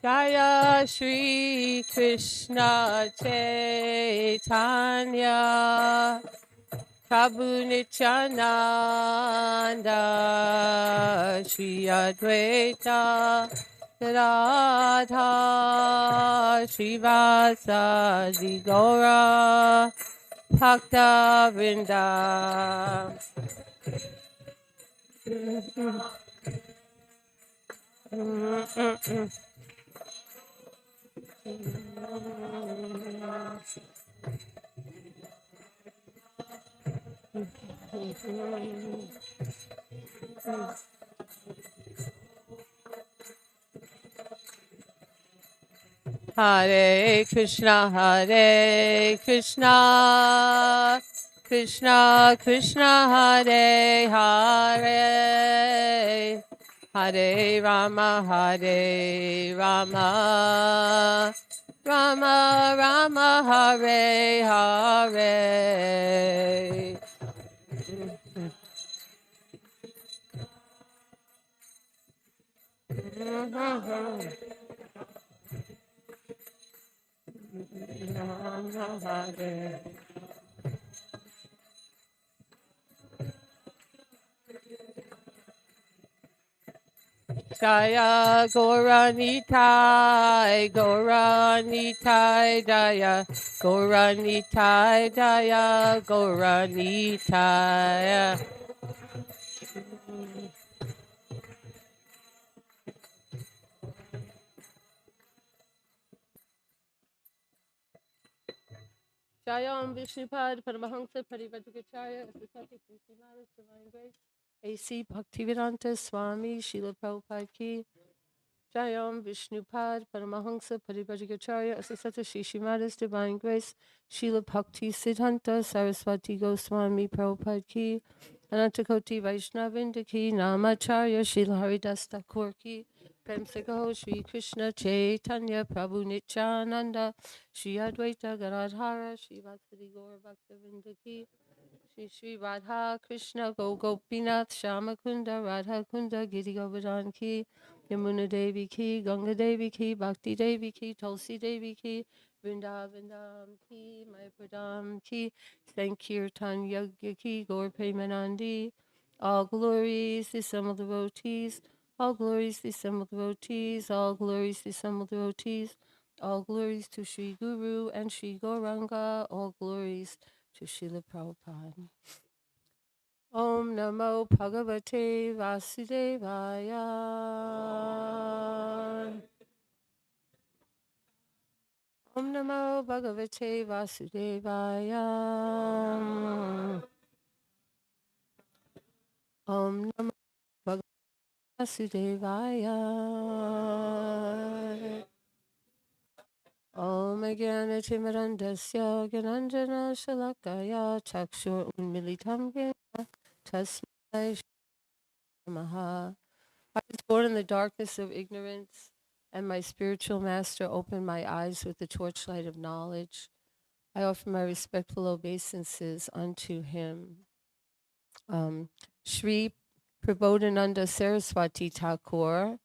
Jaya Shri Krishna Chaitanya Prabhu Nityananda Shri Advaita Radha Shri Vasadi Gaura Bhakta Vrinda. Hare Krishna, Krishna Krishna, Hare Hare, Hare Rama, Rama Rama, Hare Hare. Jaya Goranitai, Goranitai, Jaya Goranitai, Jaya Goranitai. Jayam Vishnupad Paramahansa Parivajagacharya Asasati Krishnadas Divine Grace A.C. Bhaktivedanta Swami Srila Prabhupada Ki. Jayam Vishnupad Paramahansa Parivajagacharya Asasati Shishimada's Divine Grace Srila Bhakti Siddhanta Saraswati Goswami Prabhupada Ki. Anantakoti Vaishnavinda Ki Namacharya Srila Haridas Thakur Ki. Prem Se Kaho Shri Krishna Chaitanya Prabhu Nityananda Shri Advaita Gadadhara Shri Vasudeva Gaura Bhaktavinda Ki. Shri Shri Radha Krishna Gopinath Shamakunda Radha Kunda Giri Govardhan Ki. Yamuna Devi Ki, Ganga Devi Ki, Bhakti Devi Ki, Tulsi Devi Ki, Vrindavandam Ki, Mayapradam Ki, Sankirtan Yagya Ki, Gaur Premanandi. All glories, the assembled devotees. All glories, the assembled devotees. All glories, the assembled devotees. All glories to Sri Guru and Sri Gauranga. All glories to Srila Prabhupada. Om Namo Bhagavate Vasudevaya. Om Namo Bhagavate Vasudevaya. Om Namo Bhagavate Vasudevaya. Om Jnana Timirandasya Gyananjana Shalakaya Chakshur Unmilitam Jnana Tasmai Shri Namaha. I was born in the darkness of ignorance, and my spiritual master opened my eyes with the torchlight of knowledge. I offer my respectful obeisances unto him. Sri Prabodhananda Saraswati Thakur,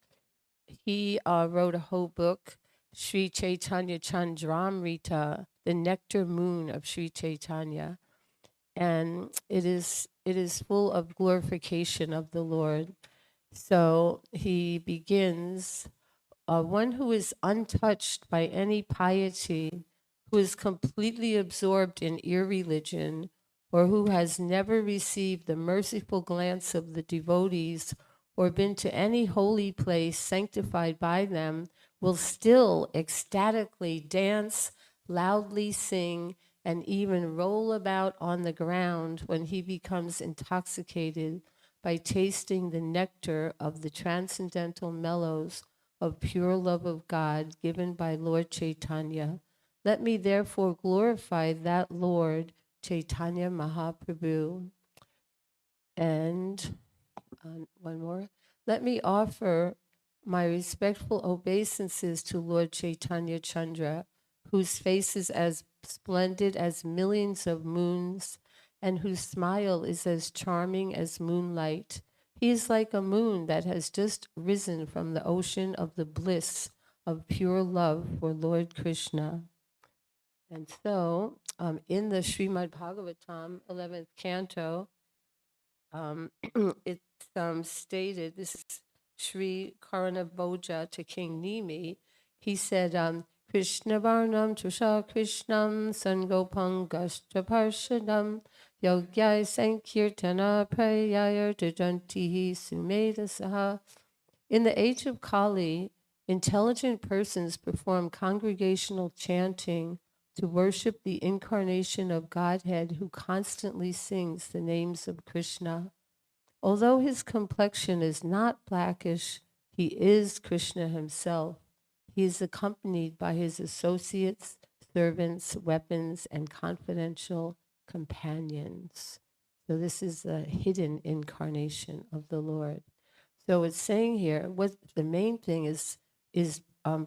he wrote a whole book, Sri Chaitanya Chandramrita, the nectar moon of Sri Chaitanya. And it is full of glorification of the Lord. So he begins, one who is untouched by any piety, who is completely absorbed in irreligion, or who has never received the merciful glance of the devotees or been to any holy place sanctified by them, will still ecstatically dance, loudly sing, and even roll about on the ground when he becomes intoxicated by tasting the nectar of the transcendental mellows of pure love of God given by Lord Chaitanya. Let me therefore glorify that Lord Chaitanya Mahaprabhu. And one more. Let me offer my respectful obeisances to Lord Chaitanya Chandra, whose face is as splendid as millions of moons and whose smile is as charming as moonlight. He is like a moon that has just risen from the ocean of the bliss of pure love for Lord Krishna. And so, in the Srimad Bhagavatam, 11th canto, um, it's stated, this is Sri Karana Bhoja to King Nimi. He said, Krishna Varnam Tusha Krishnam Sangopang Gashta Parshadam Yogyai Sankirtana Prayayar Jajantihi Sumeda Saha. In the age of Kali, intelligent persons perform congregational chanting to worship the incarnation of Godhead who constantly sings the names of Krishna. Although his complexion is not blackish, he is Krishna himself. He is accompanied by his associates, servants, weapons, and confidential companions. So this is the hidden incarnation of the Lord. So it's saying here, what the main thing is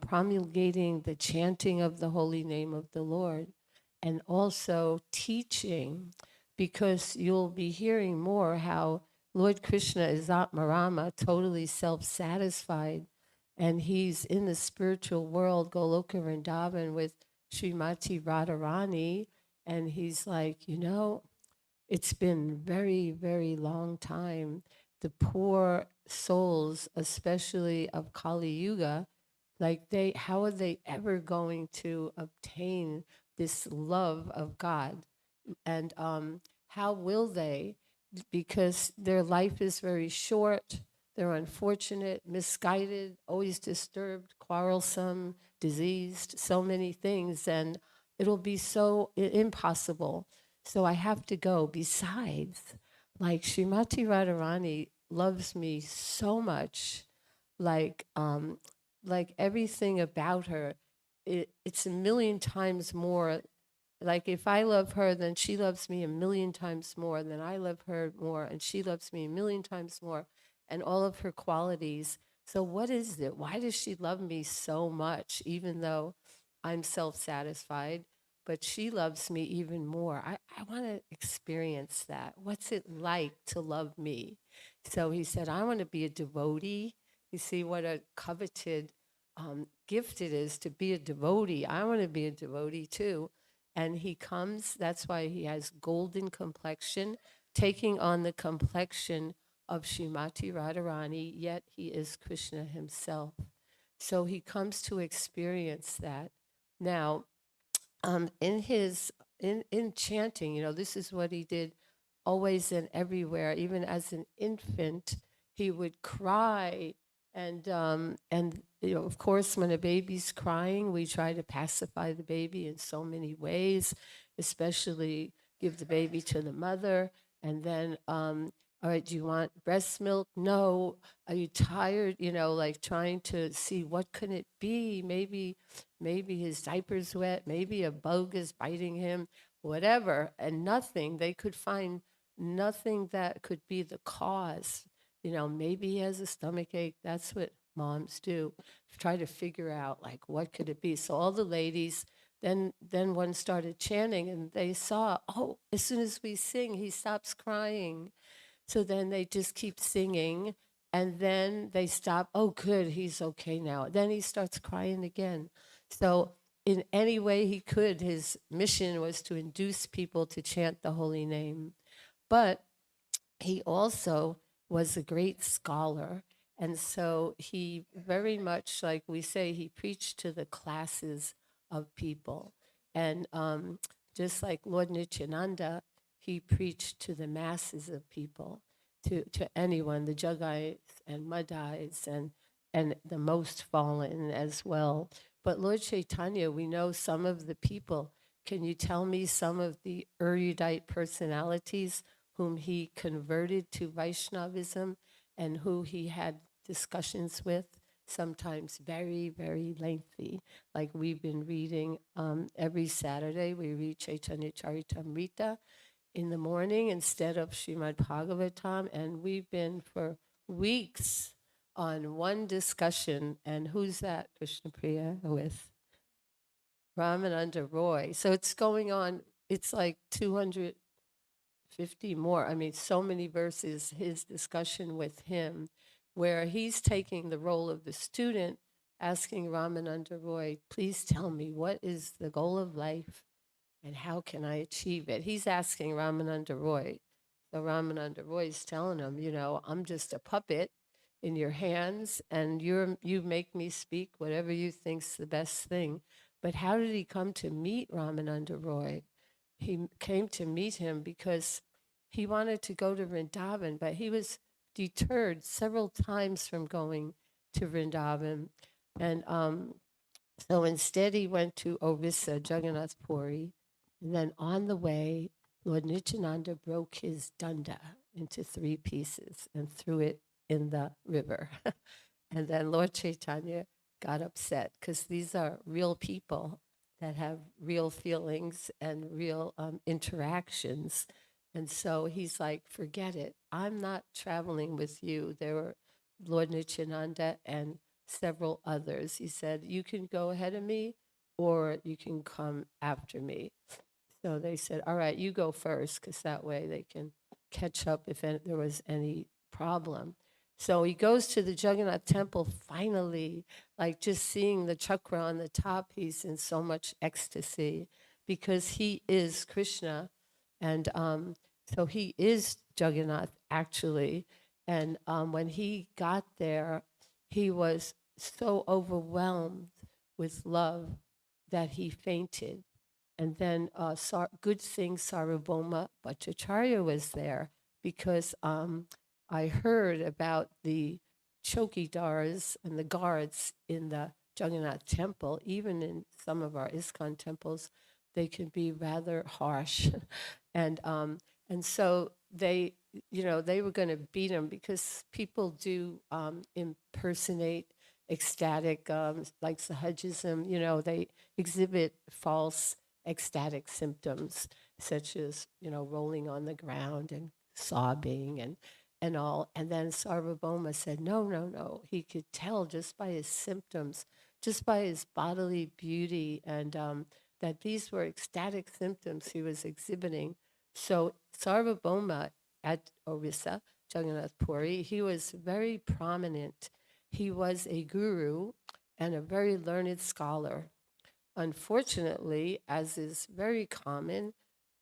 promulgating the chanting of the holy name of the Lord, and also teaching, because you'll be hearing more how Lord Krishna is Atmarama, totally self-satisfied, and he's in the spiritual world, Goloka Vrindavan, with Srimati Radharani, and he's like, it's been very, very long time. The poor souls, especially of Kali Yuga, like how are they ever going to obtain this love of God? And how will they? Because their life is very short. They're unfortunate, misguided, always disturbed, quarrelsome, diseased, so many things. And it'll be so impossible. So I have to go. Besides, like Srimati Radharani loves me so much, like um, like everything about her, it's a million times more. Like if I love her, then she loves me a million times more. Then I love her more, and she loves me a million times more, and all of her qualities. So what is it? Why does she love me so much, even though I'm self-satisfied? But she loves me even more. I want to experience that. What's it like to love me? So he said, I want to be a devotee. You see what a coveted gift it is to be a devotee. I want to be a devotee too. And he comes, that's why he has golden complexion, taking on the complexion of Srimati Radharani, yet he is Krishna himself. So he comes to experience that. Now, in his in chanting, this is what he did always and everywhere. Even as an infant, he would cry, and of course, when a baby's crying, we try to pacify the baby in so many ways, especially give the baby to the mother, and then. All right, do you want breast milk? No. Are you tired? Like trying to see what could it be? Maybe his diaper's wet, maybe a bug is biting him, whatever, and nothing. They could find nothing that could be the cause. Maybe he has a stomach ache. That's what moms do. Try to figure out like what could it be. So all the ladies, then one started chanting and they saw, oh, as soon as we sing, he stops crying. So then they just keep singing and then they stop. Oh, good, he's okay now. Then he starts crying again. So in any way he could, his mission was to induce people to chant the holy name. But he also was a great scholar. And so he very much, like we say, he preached to the classes of people. And just like Lord Nityananda, he preached to the masses of people, to anyone, the Jagais and Madhais and the most fallen as well. But Lord Chaitanya, we know some of the people. Can you tell me some of the erudite personalities whom he converted to Vaishnavism and who he had discussions with, sometimes very, very lengthy. Like we've been reading every Saturday, we read Chaitanya Charitamrita in the morning instead of Srimad Bhagavatam, and we've been for weeks on one discussion, and who's that, Krishna Priya, with Ramananda Roy. So it's going on, it's like 250 50 more. I mean, so many verses, his discussion with him, where he's taking the role of the student, asking Ramananda Roy, please tell me, what is the goal of life and how can I achieve it? He's asking Ramananda Roy. So Ramananda Roy is telling him, I'm just a puppet in your hands, and you make me speak whatever you think's the best thing. But how did he come to meet Ramananda Roy? He came to meet him because he wanted to go to Vrindavan, but he was deterred several times from going to Vrindavan. And so instead, he went to Orissa, Jagannath Puri, and then on the way, Lord Nityananda broke his danda into 3 pieces and threw it in the river. And then Lord Chaitanya got upset because these are real people that have real feelings and real interactions. And so he's like, forget it. I'm not traveling with you. There were Lord Nityananda and several others. He said, you can go ahead of me or you can come after me. So they said, all right, you go first, because that way they can catch up if there was any problem. So he goes to the Jagannath temple finally, like just seeing the chakra on the top, he's in so much ecstasy because he is Krishna. And so he is Jagannath, actually. And when he got there, he was so overwhelmed with love that he fainted. And then good thing Sarvabhauma Bhattacharya was there because I heard about the chokidars and the guards in the Jagannath temple. Even in some of our ISKCON temples, they can be rather harsh. and so they were going to beat him because people do impersonate ecstatic, like Sahajism, they exhibit false ecstatic symptoms such as, rolling on the ground and sobbing and all. And then Sarvabhauma said, no. He could tell just by his symptoms, just by his bodily beauty, and that these were ecstatic symptoms he was exhibiting. So Sarvabhauma at Orissa, Jagannath Puri, he was very prominent. He was a guru and a very learned scholar. Unfortunately, as is very common,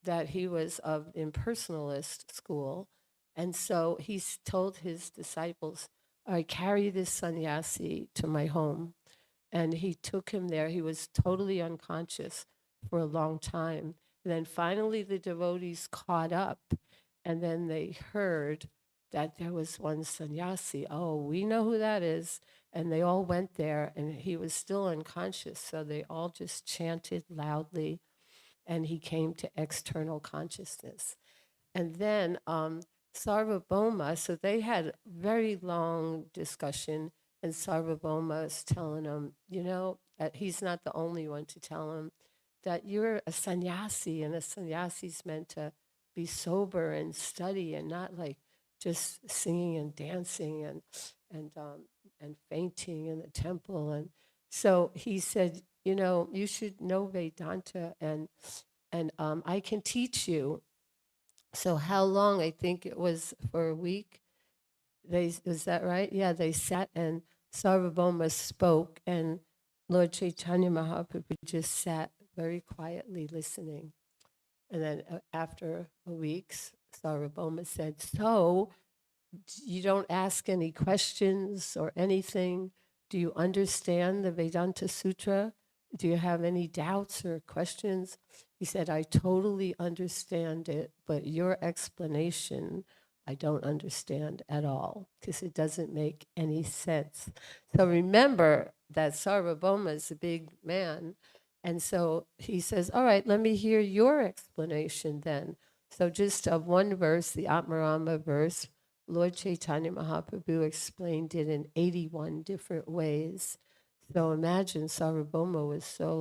that he was of impersonalist school. And so he told his disciples, I carry this sannyasi to my home. And he took him there. He was totally unconscious for a long time. And then finally the devotees caught up, and then they heard that there was one sannyasi. Oh, we know who that is. And they all went there, and he was still unconscious. So they all just chanted loudly, and he came to external consciousness. And then Sarvabhauma, so they had very long discussion, and Sarvabhauma is telling him, he's not the only one to tell him that you're a sannyasi, and a sannyasi's meant to be sober and study and not like just singing and dancing and fainting in the temple. And so he said, you should know Vedanta, and I can teach you. So how long? I think it was for a week. Is that right? Yeah, they sat and Sarvabhauma spoke, and Lord Chaitanya Mahaprabhu just sat very quietly listening. And then after a week, Sarvabhauma said, so you don't ask any questions or anything? Do you understand the Vedanta Sutra? Do you have any doubts or questions? He said, I totally understand it, but your explanation, I don't understand at all because it doesn't make any sense. So remember that Sarvabhauma is a big man. And so he says, all right, let me hear your explanation then. So just one verse, the Atmarama verse, Lord Chaitanya Mahaprabhu explained it in 81 different ways. So imagine Sarvabhauma was so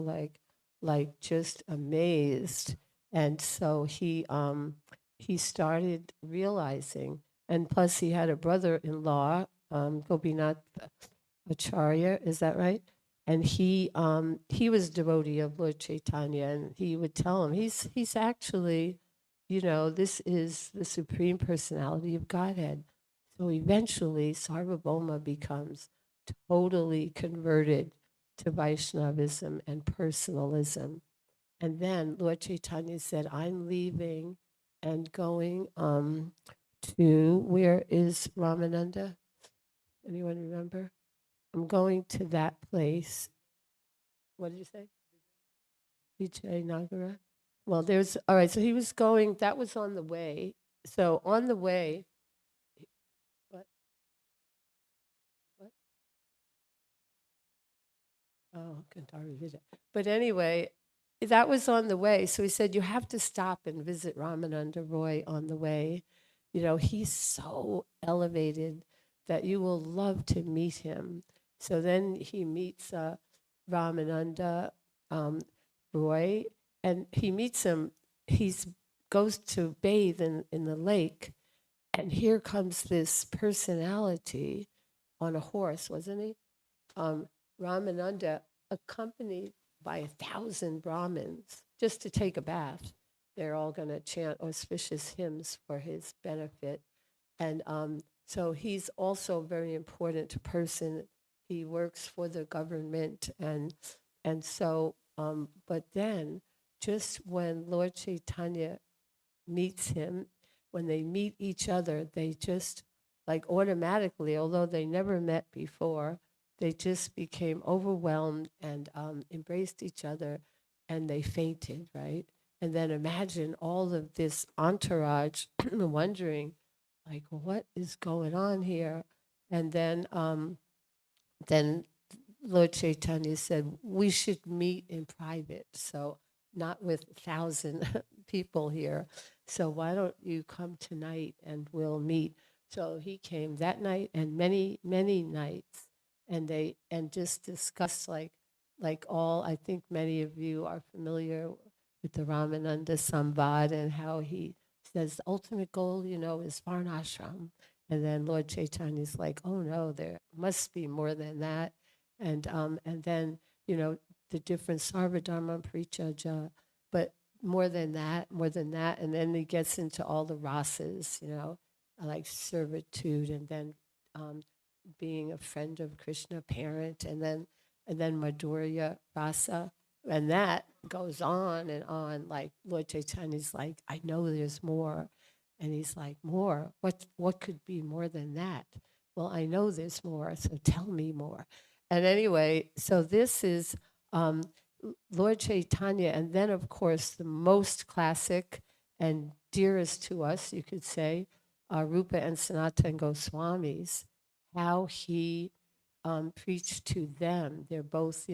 like just amazed. And so he started realizing, and plus he had a brother-in-law, Gopinath Acharya, is that right? And he was a devotee of Lord Chaitanya, and he would tell him he's actually, this is the Supreme Personality of Godhead. So eventually, Sarvabhauma becomes totally converted to Vaishnavism and personalism. And then Lord Chaitanya said, I'm leaving and going to, where is Ramananda? Anyone remember? I'm going to that place. What did you say? Vijay Nagara? Well, all right, so he was going, that was on the way. So on the way, what? What? Oh, Gandhari Vijay. But anyway, that was on the way. So he said, you have to stop and visit Ramananda Roy on the way. He's so elevated that you will love to meet him. So then he meets Ramananda Roy, and he meets him. He goes to bathe in the lake, and here comes this personality on a horse, wasn't he? Ramananda, accompanied by 1,000 Brahmins, just to take a bath. They're all going to chant auspicious hymns for his benefit. And so he's also a very important person. He works for the government. But then, just when Lord Chaitanya meets him, when they meet each other, they just like automatically, although they never met before, they just became overwhelmed and embraced each other, and they fainted, right? And then imagine all of this entourage wondering, like, what is going on here? And then Lord Chaitanya said, we should meet in private. So not with 1,000 people here. So why don't you come tonight and we'll meet? So he came that night and many, many nights. And just discussed I think many of you are familiar with the Ramananda Samvad and how he says the ultimate goal, is Varnashram. And then Lord Chaitanya's like, oh no, there must be more than that. And then, the different Sarvadharma Parichaja, but more than that. And then he gets into all the rasas, like servitude, and then being a friend of Krishna, parent, and then Madhurya Rasa. And that goes on and on. Like Lord Chaitanya's like, I know there's more. And he's like, more? What could be more than that? Well, I know there's more, so tell me more. And anyway, so this is um, Lord Chaitanya. And then, of course, the most classic and dearest to us, you could say, Rupa and Sanatana Goswamis, how he preached to them. They're both,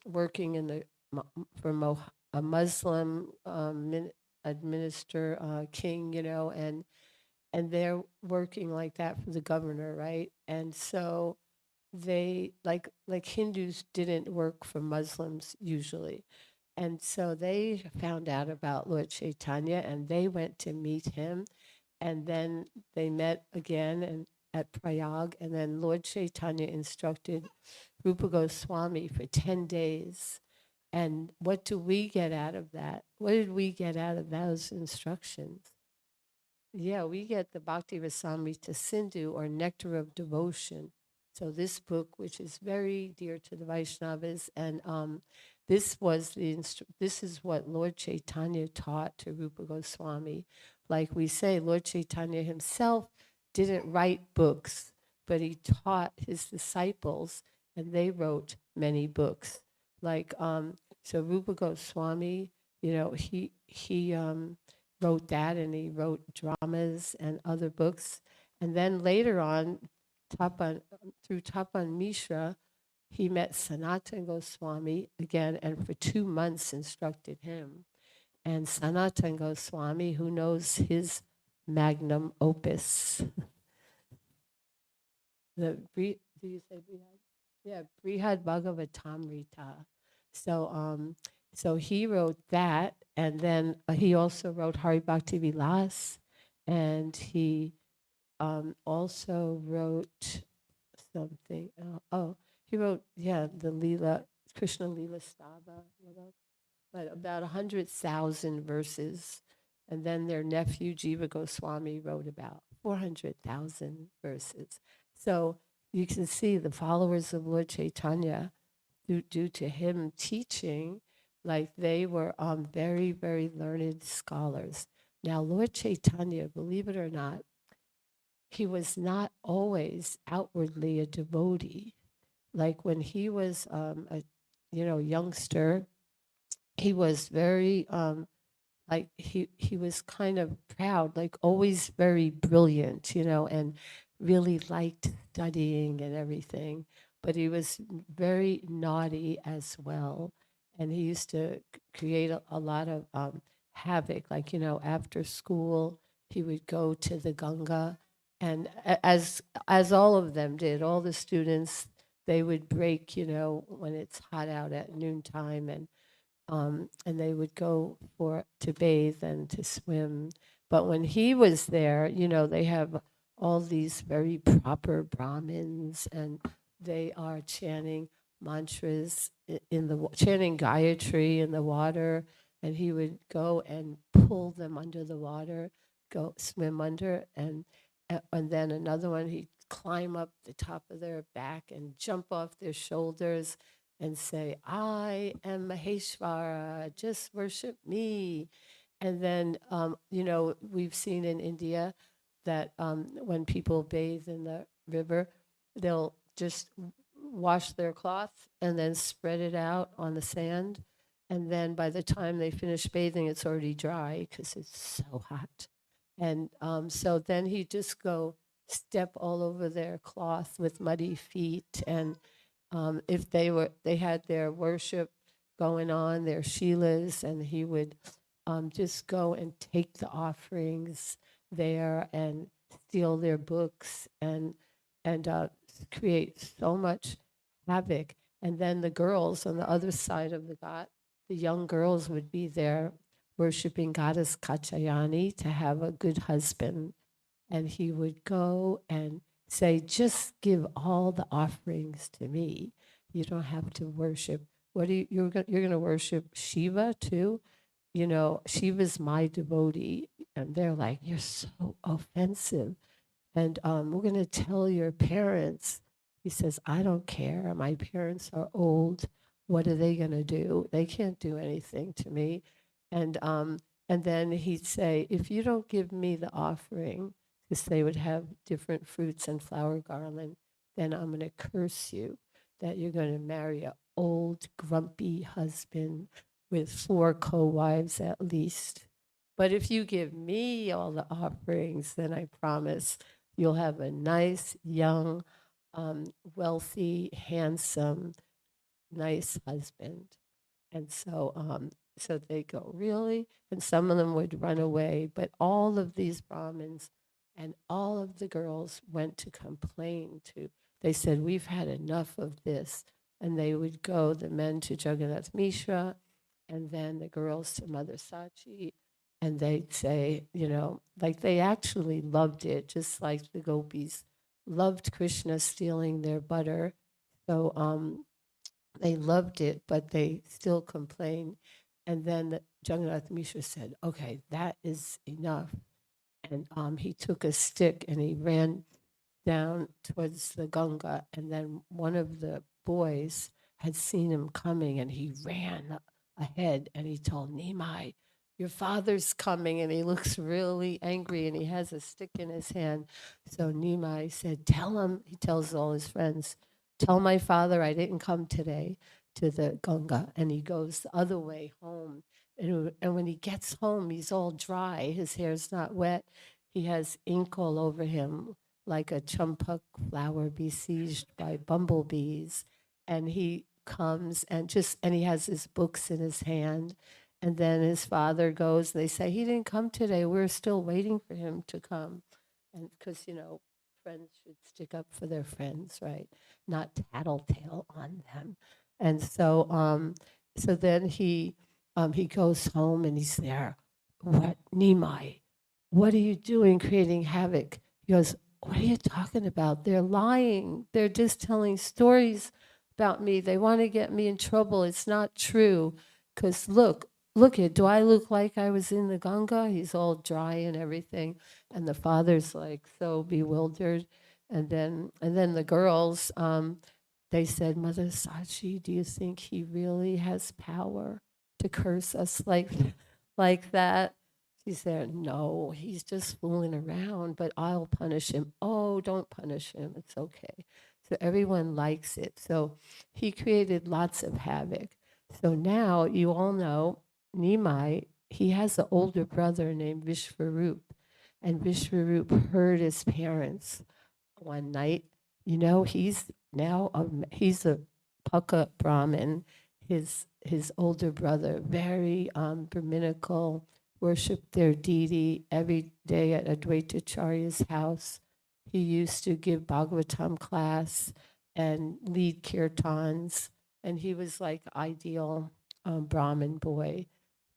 working in for a Muslim administer king, and they're working like that for the governor, right? And so they like Hindus didn't work for Muslims usually. And so they found out about Lord Chaitanya and they went to meet him. And then they met again and at Prayag. And then Lord Chaitanya instructed Rupa Goswami for 10 days. And what do we get out of that? What did we get out of those instructions? Yeah, we get the Bhakti Rasamrita Sindhu, or Nectar of Devotion. So this book, which is very dear to the Vaishnavas, and this is what Lord Chaitanya taught to Rupa Goswami. Like we say, Lord Chaitanya himself didn't write books, but he taught his disciples, and they wrote many books. Like so, Rupa Goswami, he wrote that, and he wrote dramas and other books. And then later on, through Tapan Mishra, he met Sanatana Goswami again, and for 2 months instructed him. And Sanatana Goswami, who knows his magnum opus, do you say Brihad? Yeah, Brihad Bhagavatamrita. So he wrote that, and then he also wrote Hari Bhakti Vilas, and he also wrote something. He wrote, the Leela, Krishna Leela Stava, but about 100,000 verses. And then their nephew, Jiva Goswami, wrote about 400,000 verses. So you can see the followers of Lord Chaitanya, due to him teaching, like they were very, very learned scholars. Now, Lord Chaitanya, believe it or not, he was not always outwardly a devotee. Like when he was a youngster, he was very like he was kind of proud, like always very brilliant, and really liked studying and everything. But he was very naughty as well, and he used to create a lot of havoc. Like after school, he would go to the Ganga, and as all of them did, all the students, they would break, when it's hot out at noontime, and they would go to bathe and to swim. But when he was there, they have all these very proper Brahmins, and they are chanting mantras chanting Gayatri in the water, and he would go and pull them under the water, go swim under, and then another one, he'd climb up the top of their back and jump off their shoulders and say, I am Maheshwara, just worship me. And then, we've seen in India that when people bathe in the river, they'll just wash their cloth and then spread it out on the sand. And then by the time they finish bathing, it's already dry because it's so hot. And so then he'd just go step all over their cloth with muddy feet. And if they had their worship going on, their Sheilas, and he would just go and take the offerings there and steal their books and create so much havoc. And then the girls on the other side of the ghat, the young girls would be there worshiping goddess Kachayani to have a good husband. And he would go and say, just give all the offerings to me. You don't have to worship. You're going to worship Shiva too? Shiva's my devotee. And they're like, you're so offensive. And we're going to tell your parents. He says, I don't care. My parents are old. What are they going to do? They can't do anything to me. And then he'd say, if you don't give me the offering, because they would have different fruits and flower garland, then I'm going to curse you that you're going to marry an old, grumpy husband with 4 co-wives at least. But if you give me all the offerings, then I promise you'll have a nice, young, wealthy, handsome, nice husband. And so they go, really? And some of them would run away. But all of these Brahmins and all of the girls went to complain to. They said, we've had enough of this. And they would go, the men to Jagannath Mishra, and then the girls to Mother Sachi. And they'd say, like they actually loved it, just like the gopis loved Krishna stealing their butter. So they loved it, but they still complained. And then Jagannath Mishra said, okay, that is enough. And he took a stick and he ran down towards the Ganga. And then one of the boys had seen him coming and he ran ahead and he told Nimai, your father's coming. And he looks really angry and he has a stick in his hand. So Nimai said, tell him, he tells all his friends, tell my father I didn't come today to the Ganga. And he goes the other way home. And when he gets home, he's all dry. His hair's not wet. He has ink all over him like a champak flower besieged by bumblebees. And he comes and he has his books in his hand. And then his father goes, and they say, he didn't come today. We're still waiting for him to come. And because, friends should stick up for their friends, right? Not tattletale on them. And so then he goes home and he's there. What, Nimai? What are you doing creating havoc? He goes, what are you talking about? They're lying. They're just telling stories about me. They want to get me in trouble. It's not true. Because look, look at, do I look like I was in the Ganga? He's all dry and everything. And the father's like so bewildered. And then the girls, they said, Mother Sachi, do you think he really has power to curse us like that? She said, no, he's just fooling around, but I'll punish him. Oh, don't punish him. It's okay. So everyone likes it. So he created lots of havoc. So now you all know Nimai, he has an older brother named Vishvarup. And Vishvarup heard his parents one night. He's now he's a Pukka Brahmin. His older brother, very Brahminical, worshiped their deity every day at Advaitacharya's house. He used to give Bhagavatam class and lead kirtans, and he was like ideal Brahmin boy.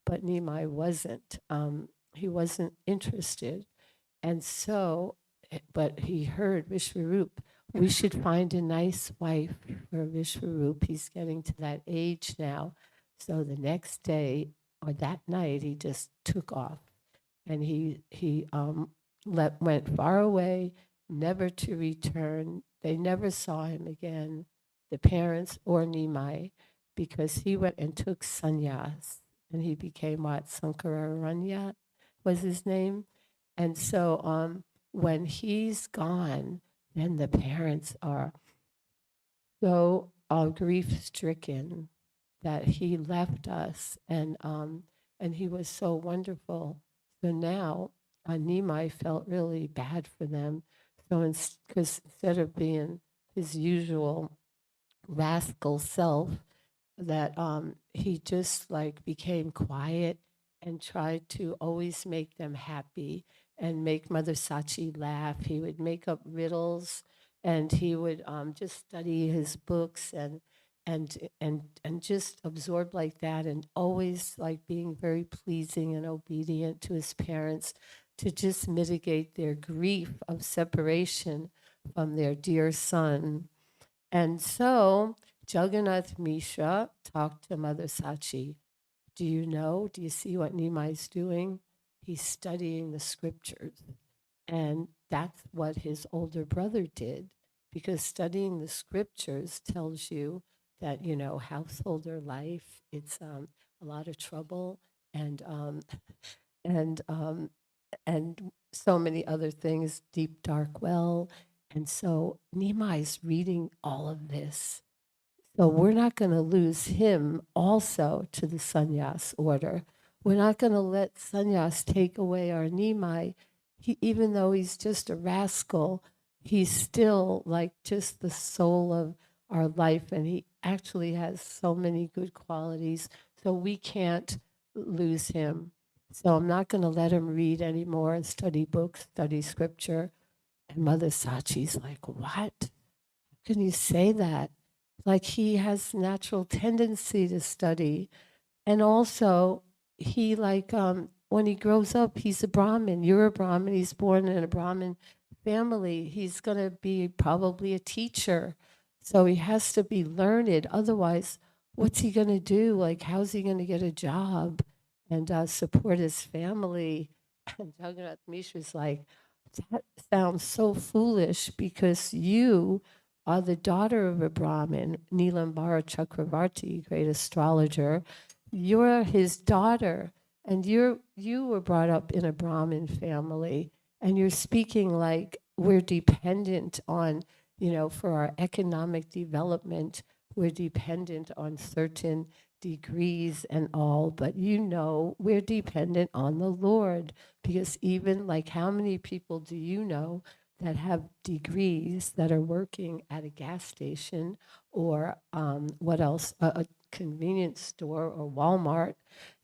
But Nimai wasn't. He wasn't interested. And so, but he heard Vishvarup, we should find a nice wife for Vishvarup. He's getting to that age now. So the next day or that night, he just took off and he went far away, never to return. They never saw him again, the parents or Nimai, because he went and took sannyas, and he became what, Sankararanya was his name. And so when he's gone, then the parents are so grief stricken that he left us, and he was so wonderful. So now Nimai felt really bad for them. So because instead of being his usual rascal self, that he just like became quiet and tried to always make them happy and make Mother Sachi laugh. He would make up riddles, and he would just study his books and just absorb like that, and always like being very pleasing and obedient to his parents to just mitigate their grief of separation from their dear son. And so Jagannath Mishra talked to Mother Sachi. Do you know? Do you see what Nimai's doing? He's studying the scriptures. And that's what his older brother did, because studying the scriptures tells you that, householder life, it's a lot of trouble and, and, um, and so many other things, deep, dark well. And so Nimai's reading all of this, so we're not going to lose him also to the sannyas order. We're not going to let sannyas take away our Nimai. Even though he's just a rascal, he's still like just the soul of our life, and he actually has so many good qualities. So we can't lose him. So I'm not going to let him read anymore and study books, study scripture. And Mother Sachi's like, what? How can you say that? Like he has natural tendency to study, and also he like when he grows up, he's a Brahmin. You're a Brahmin. He's born in a Brahmin family. He's going to be probably a teacher, so he has to be learned. Otherwise, what's he going to do? Like, how's he going to get a job and support his family? And Jagannath Mishra's like, that sounds so foolish, because you are the daughter of a Brahmin, Nilambara Chakravarti, great astrologer. You're his daughter, and you were brought up in a Brahmin family, and you're speaking like we're dependent on, for our economic development, we're dependent on certain degrees and all, but we're dependent on the Lord, because even like, how many people do you know that have degrees that are working at a gas station or what else, a convenience store or Walmart,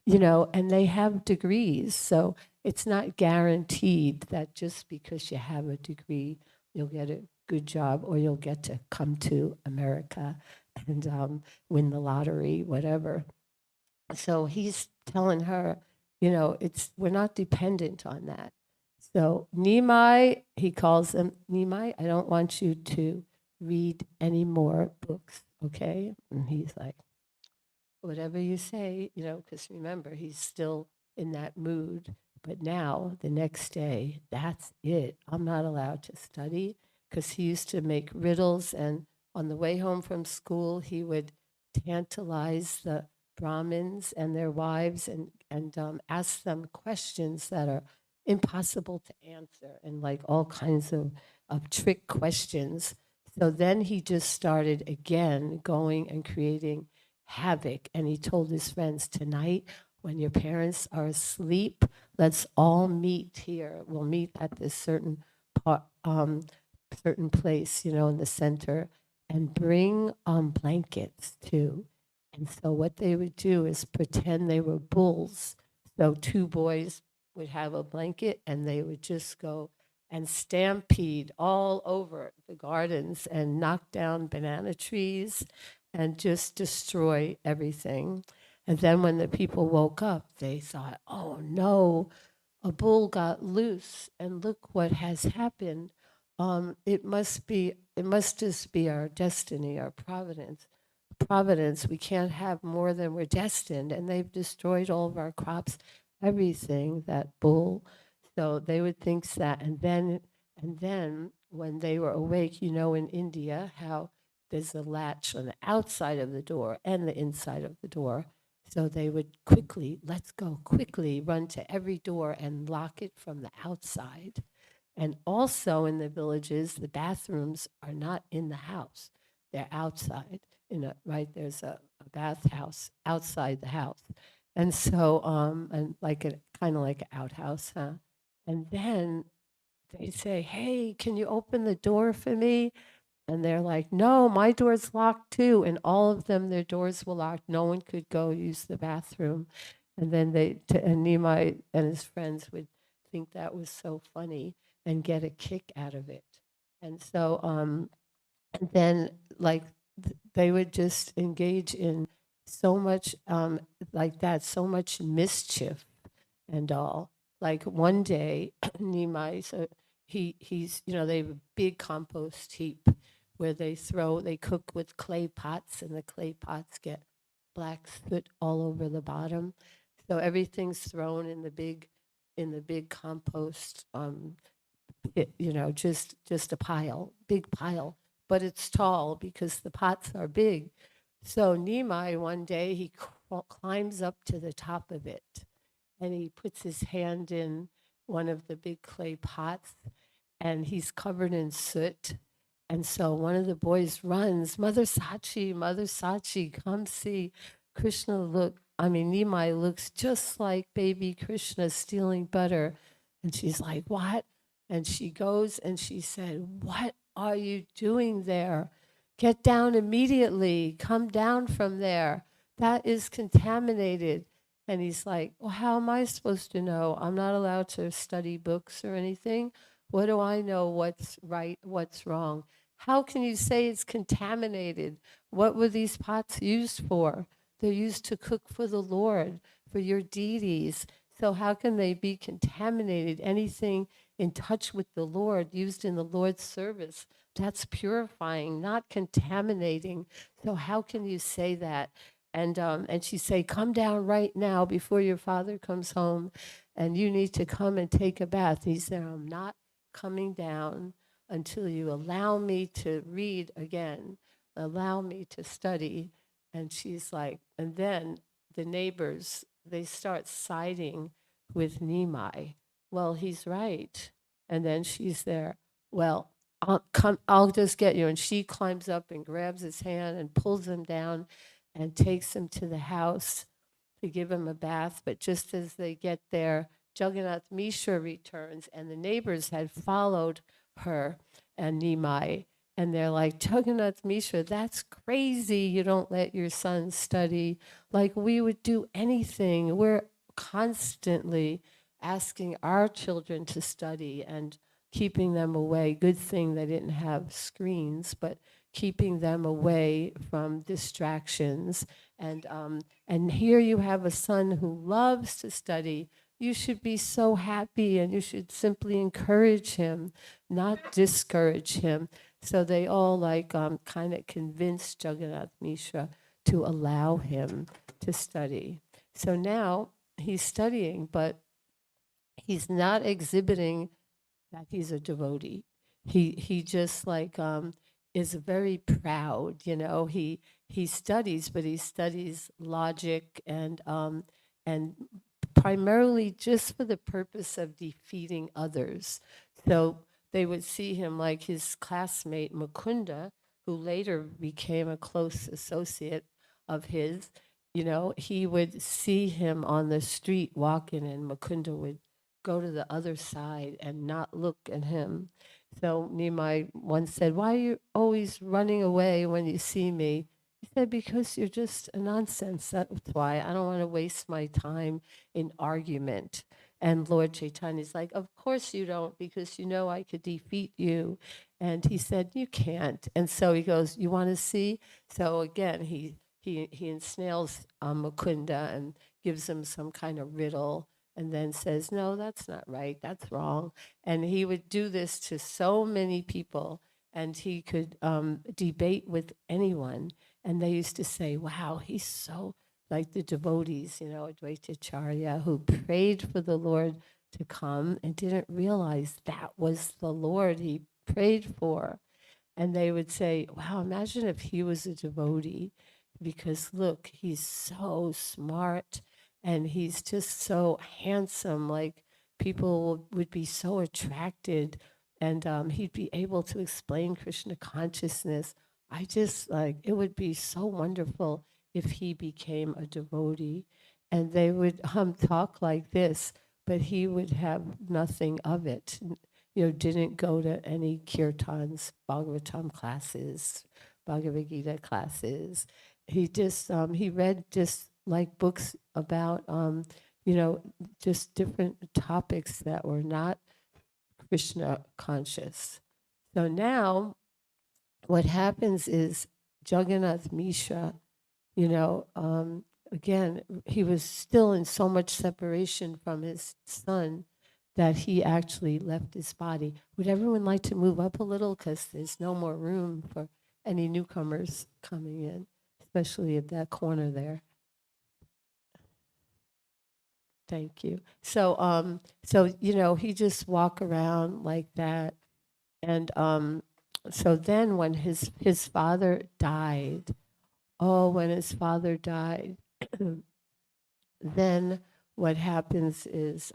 and they have degrees. So it's not guaranteed that just because you have a degree, you'll get a good job or you'll get to come to America and win the lottery, whatever. So he's telling her, we're not dependent on that. So Nimai, he calls him, Nimai, I don't want you to read any more books, okay? And he's like, whatever you say, because remember, he's still in that mood. But now, the next day, that's it. I'm not allowed to study because he used to make riddles. And on the way home from school, he would tantalize the Brahmins and their wives and ask them questions that are impossible to answer and like all kinds of trick questions. So then he just started again going and creating havoc. And he told his friends, tonight, when your parents are asleep, let's all meet here. We'll meet at this certain place, in the center, and bring blankets too. And so what they would do is pretend they were bulls. So two boys would have a blanket and they would just go and stampede all over the gardens and knock down banana trees and just destroy everything. And then when the people woke up, they thought, oh no, a bull got loose and look what has happened. It must just be our destiny, our providence. We can't have more than we're destined. And they've destroyed all of our crops, everything, that bull. So they would think that. And then when they were awake, in India, how there's a latch on the outside of the door and the inside of the door. So they would quickly, let's go quickly, run to every door and lock it from the outside. And also in the villages, the bathrooms are not in the house, they're outside. Right, there's a bathhouse outside the house. And so, and like a kind of like an outhouse, huh? And then they say, hey, can you open the door for me? And they're like, no, my door's locked too. And all of them, their doors were locked. No one could go use the bathroom. And then and Nimai and his friends would think that was so funny and get a kick out of it. And so, and then like they would just engage in so much like that, so much mischief and all. Like one day, Nimai, so he's they have a big compost heap where they cook with clay pots, and the clay pots get black soot all over the bottom. So everything's thrown in the big compost pit, just a pile, big pile, but it's tall because the pots are big. So Nimai one day he climbs up to the top of it and he puts his hand in one of the big clay pots and he's covered in soot. And so one of the boys runs, Mother Sachi, come see Krishna look. I mean, Nimai looks just like baby Krishna stealing butter. And she's like, what? And she goes and she said, what are you doing there? Get down immediately. Come down from there. That is contaminated. And he's like, well, how am I supposed to know? I'm not allowed to study books or anything. What do I know what's right, what's wrong? How can you say it's contaminated? What were these pots used for? They're used to cook for the Lord, for your deities. So how can they be contaminated? Anything in touch with the Lord, used in the Lord's service, that's purifying, not contaminating. So how can you say that? And she say, come down right now before your father comes home, and you need to come and take a bath. He said, I'm not coming down until you allow me to read again, allow me to study. And she's like, and then the neighbors, they start siding with Nimai. Well, he's right. And then she's there. Well, I'll just get you. And she climbs up and grabs his hand and pulls him down and takes him to the house to give him a bath. But just as they get there, Jagannath Mishra returns, and the neighbors had followed her and Nimai. And they're like, Jagannath Mishra, that's crazy. You don't let your son study. Like, we would do anything. We're constantly asking our children to study and keeping them away. Good thing they didn't have screens, but keeping them away from distractions. And here you have a son who loves to study. You should be so happy, and you should simply encourage him, not discourage him. So they all kind of convinced Jagannath Mishra to allow him to study. So now he's studying, but he's not exhibiting that he's a devotee. He just like is very proud, you know. He studies, but he studies logic and primarily just for the purpose of defeating others. So they would see him like his classmate Mukunda, who later became a close associate of his. You know, he would see him on the street walking, and Mukunda would go to the other side and not look at him. So Nimai once said, "Why are you always running away when you see me?" He said, "Because you're just a nonsense. That's why. I don't want to waste my time in argument." And Lord Chaitanya's like, "Of course you don't, because you know I could defeat you." And he said, "You can't." And so he goes, "You want to see?" So again, he ensnails Mukunda and gives him some kind of riddle, and then says, "No, that's not right. That's wrong." And he would do this to so many people, and he could debate with anyone. And they used to say, "Wow, he's so like the devotees, you know, Advaitacharya, who prayed for the Lord to come and didn't realize that was the Lord he prayed for." And they would say, "Wow, imagine if he was a devotee, because look, he's so smart and he's just so handsome. Like people would be so attracted, and he'd be able to explain Krishna consciousness. I just like it would be so wonderful if he became a devotee." And they would talk like this, but he would have nothing of it. You know, didn't go to any kirtans, Bhagavatam classes, Bhagavad Gita classes. He just he read just like books about you know, just different topics that were not Krishna conscious. So now what happens is Jagannath Mishra, you know, again, he was still in so much separation from his son that he actually left his body. Would everyone like to move up a little? Because there's no more room for any newcomers coming in, especially at that corner there. Thank you. So, so you know, he just walk around like that, and so then when his father died, oh, when his father died, then what happens is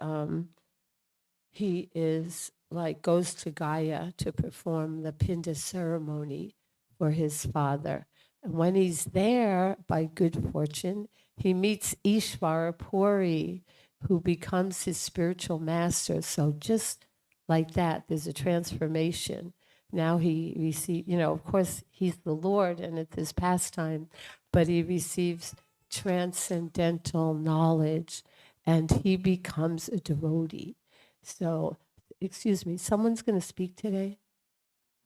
he is like goes to Gaya to perform the Pinda ceremony for his father. And when he's there, by good fortune, he meets Ishvara Puri, who becomes his spiritual master. So just like that, there's a transformation. Now he receives, you know, of course, he's the Lord and it's his pastime, but he receives transcendental knowledge and he becomes a devotee. So, excuse me, someone's going to speak today?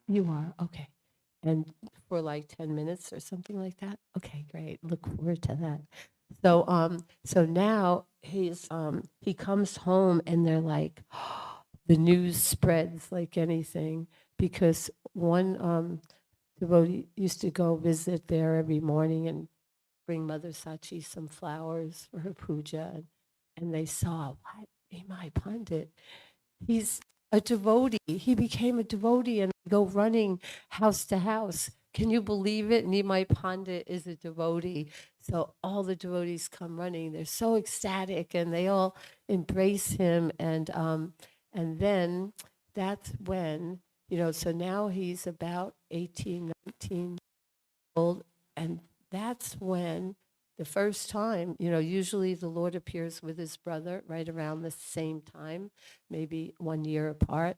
You are? Okay. And for like 10 minutes or something like that? Okay, great. Look forward to that. So, so now he comes home and they're like, the news spreads like anything because one devotee used to go visit there every morning and bring Mother Sachi some flowers for her puja. And they saw, what? Imai Pandit, he's a devotee. He became a devotee and go running house to house. Can you believe it? Nimai Pandit is a devotee. So all the devotees come running. They're so ecstatic and they all embrace him. And then that's when, you know, so now he's about 18, 19 old. And that's when the first time, you know, usually the Lord appears with his brother right around the same time, maybe 1 year apart.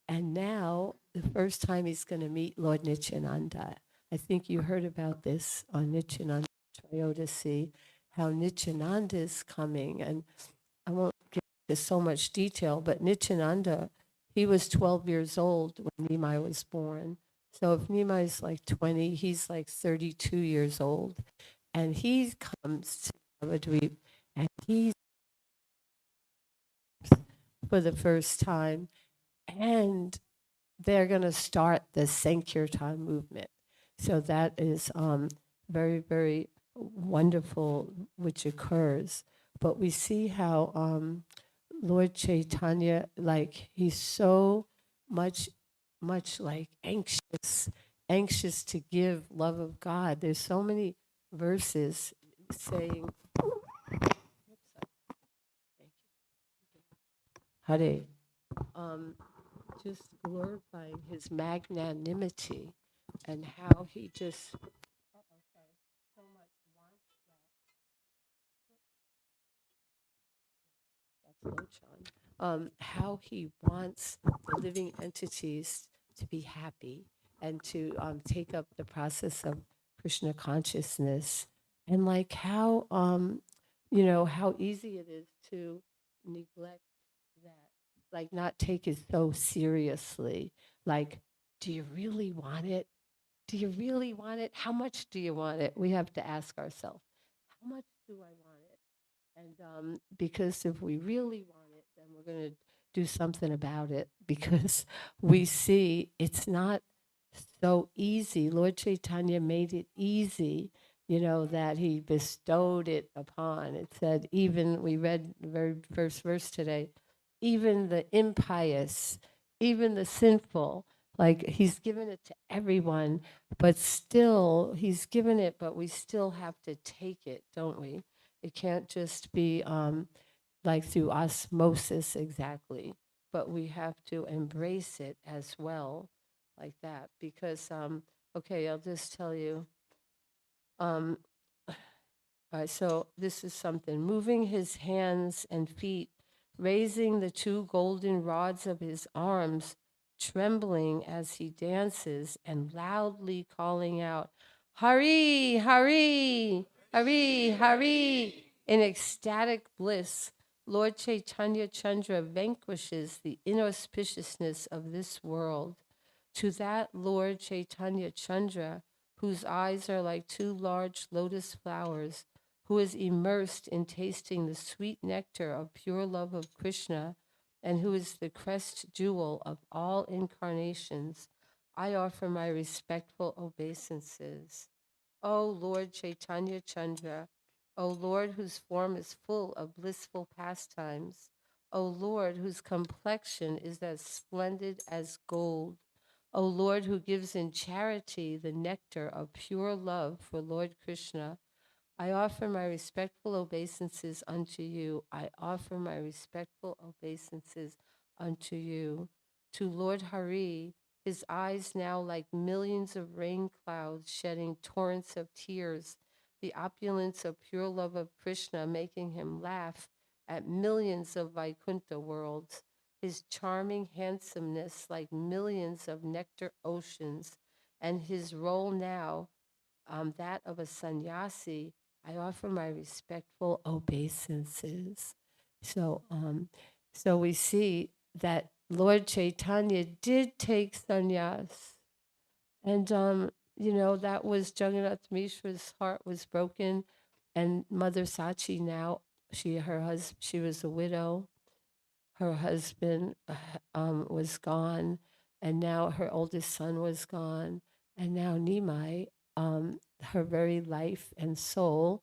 And now the first time he's going to meet Lord Nityananda. I think you heard about this on Nityananda Trayodasi, how Nityananda is coming. And I won't get into so much detail, but Nityananda, he was 12 years old when Nimai was born. So if Nimai's like 20, he's like 32 years old. And he comes to Navadvip and he's for the first time. And they're going to start the Sankirtan movement. So that is very, very wonderful which occurs. But we see how Lord Chaitanya, like he's so much, much like anxious to give love of God. There's so many verses saying, Hare, um, just glorifying his magnanimity and how he just, so much wants that. That's Lochan. How he wants the living entities to be happy and to take up the process of Krishna consciousness, and like how how easy it is to neglect that, like not take it so seriously. Like, do you really want it? Do you really want it? How much do you want it? We have to ask ourselves, how much do I want it? And because if we really want it, then we're going to do something about it because we see it's not so easy. Lord Chaitanya made it easy, that he bestowed it upon. It said, even, we read the very first verse today, even the impious, even the sinful, like he's given it to everyone, but still, he's given it, but we still have to take it, don't we? It can't just be like through osmosis exactly, but we have to embrace it as well, like that. Because, okay, I'll just tell you. Um, all right, so this is something. Moving his hands and feet, raising the two golden rods of his arms, trembling as he dances, and loudly calling out, Hari, Hari, Hari, Hari. In ecstatic bliss, Lord Chaitanya Chandra vanquishes the inauspiciousness of this world. To that Lord Chaitanya Chandra, whose eyes are like two large lotus flowers, who is immersed in tasting the sweet nectar of pure love of Krishna, and who is the crest jewel of all incarnations, I offer my respectful obeisances. O Lord Chaitanya Chandra, O Lord whose form is full of blissful pastimes, O Lord whose complexion is as splendid as gold, O Lord who gives in charity the nectar of pure love for Lord Krishna, I offer my respectful obeisances unto you. I offer my respectful obeisances unto you. To Lord Hari, his eyes now like millions of rain clouds shedding torrents of tears, the opulence of pure love of Krishna making him laugh at millions of Vaikuntha worlds, his charming handsomeness like millions of nectar oceans, and his role now, that of a sannyasi, I offer my respectful obeisances. So, so we see that Lord Chaitanya did take sannyas, and that was Jagannath Mishra's heart was broken, and Mother Sachi now she was a widow, her husband was gone, and now her oldest son was gone, and now Nimai, her very life and soul,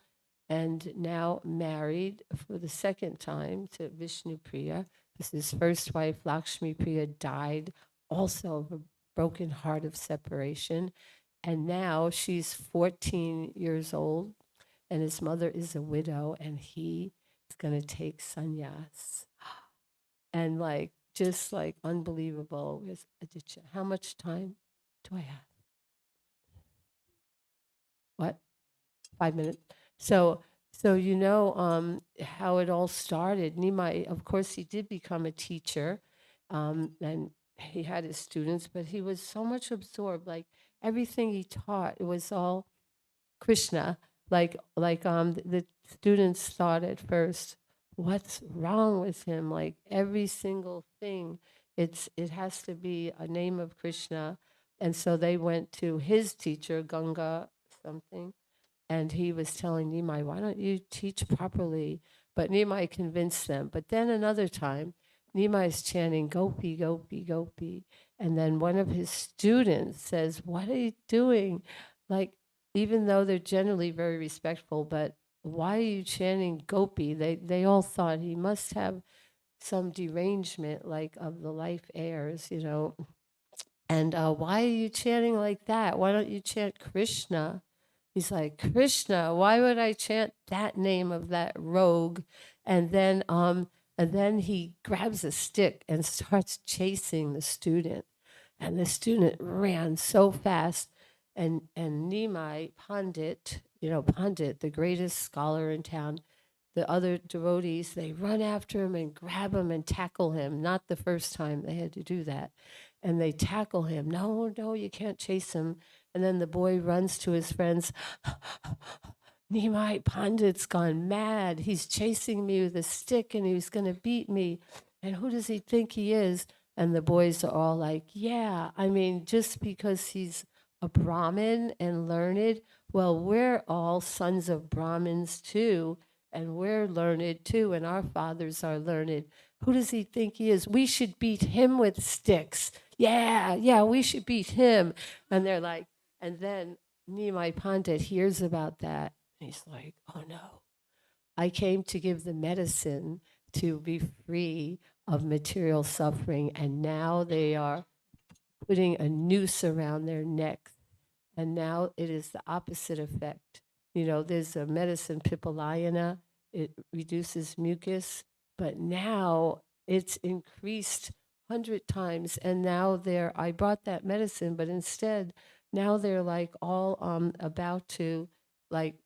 and now married for the second time to Vishnu Priya, because his first wife, Lakshmi Priya, died also of a broken heart of separation. And now she's 14 years old, and his mother is a widow, and he is going to take sannyas, and like just like unbelievable. With Aditya, how much time do I have? What? 5 minutes. So how it all started. Nimai, of course, he did become a teacher, and he had his students, but he was so much absorbed. Like everything he taught, it was all Krishna. The students thought at first, what's wrong with him? Like every single thing, it has to be a name of Krishna. And so they went to his teacher, Ganga something, and he was telling Nimai, why don't you teach properly? But Nimai convinced them. But then another time, Nimai is chanting Gopi, Gopi, Gopi. And then one of his students says, what are you doing? Like, even though they're generally very respectful, but why are you chanting Gopi? They all thought he must have some derangement, like of the life airs, you know. And why are you chanting like that? Why don't you chant Krishna? He's like, Krishna, why would I chant that name of that rogue? And then he grabs a stick and starts chasing the student. And the student ran so fast. And Nimai Pandit, you know, Pandit, the greatest scholar in town, the other devotees, they run after him and grab him and tackle him. Not the first time they had to do that. And they tackle him. No, no, you can't chase him. And then the boy runs to his friends. Nimai Pandit's gone mad. He's chasing me with a stick and he's going to beat me. And who does he think he is? And the boys are all like, yeah, I mean, just because he's a Brahmin and learned, well, we're all sons of Brahmins too, and we're learned too, and our fathers are learned. Who does he think he is? We should beat him with sticks. Yeah, yeah, we should beat him. And they're like, and then Nimai Pandit hears about that. And he's like, oh no, I came to give the medicine to be free of material suffering. And now they are putting a noose around their necks. And now it is the opposite effect. You know, there's a medicine, Pipalayana, it reduces mucus, but now it's increased 100 times. And now I brought that medicine, but instead, now they're like all about to like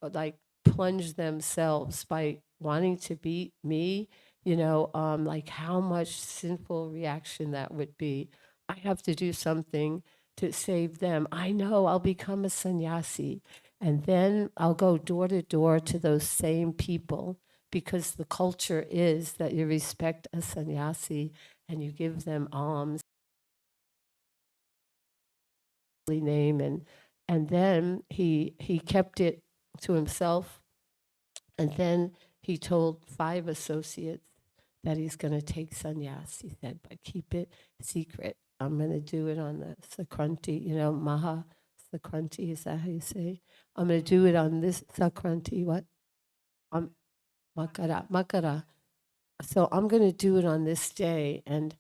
plunge themselves by wanting to beat me, you know, like how much sinful reaction that would be. I have to do something to save them. I know I'll become a sannyasi, and then I'll go door to door to those same people, because the culture is that you respect a sannyasi and you give them alms, name, and then he kept it to himself, and then he told 5 associates that he's going to take sannyas. He said, but keep it secret. I'm going to do it on the Sakranti, you know, Maha Sakranti, is that how you say? I'm going to do it on this Sakranti, what? Makara, Makara. So I'm going to do it on this day. And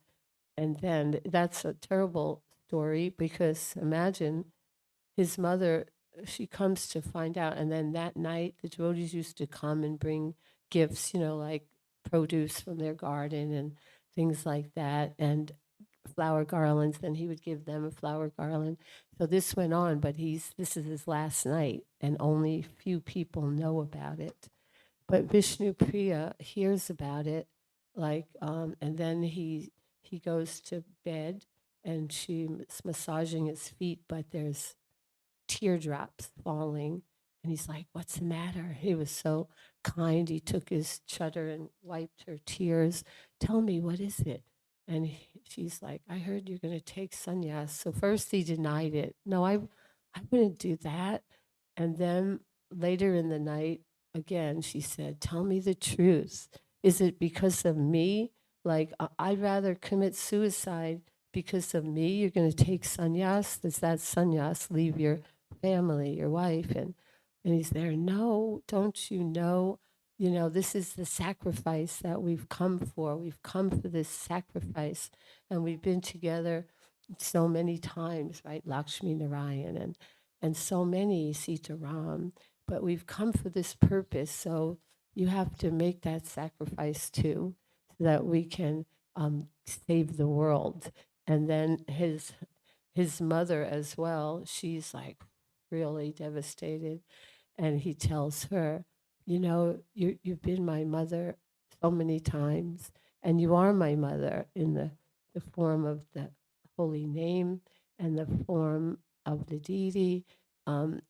then that's a terrible story, because imagine his mother, she comes to find out. And then that night, the devotees used to come and bring gifts, you know, like produce from their garden and things like that, and flower garlands. Then he would give them a flower garland. So this went on, but this is his last night, and only few people know about it. But Vishnu Priya hears about it, like, and then he goes to bed, and she's massaging his feet, but there's teardrops falling. And he's like, what's the matter? He was so kind. He took his chutter and wiped her tears. Tell me, what is it? And she's like, I heard you're going to take sannyas. So first he denied it. No, I wouldn't do that. And then later in the night, again, she said, tell me the truth. Is it because of me? Like, I'd rather commit suicide because of me. You're going to take sannyas. Does that sannyas leave your family, your wife? And he's there, no, don't you know, this is the sacrifice that we've come for. We've come for this sacrifice, and we've been together so many times, right? Lakshmi Narayan and so many, Sita Ram, but we've come for this purpose. So you have to make that sacrifice too, so that we can save the world. And then his mother as well, she's like really devastated. And he tells her, you know, you've been my mother so many times, and you are my mother in the form of the holy name and the form of the deity. Um,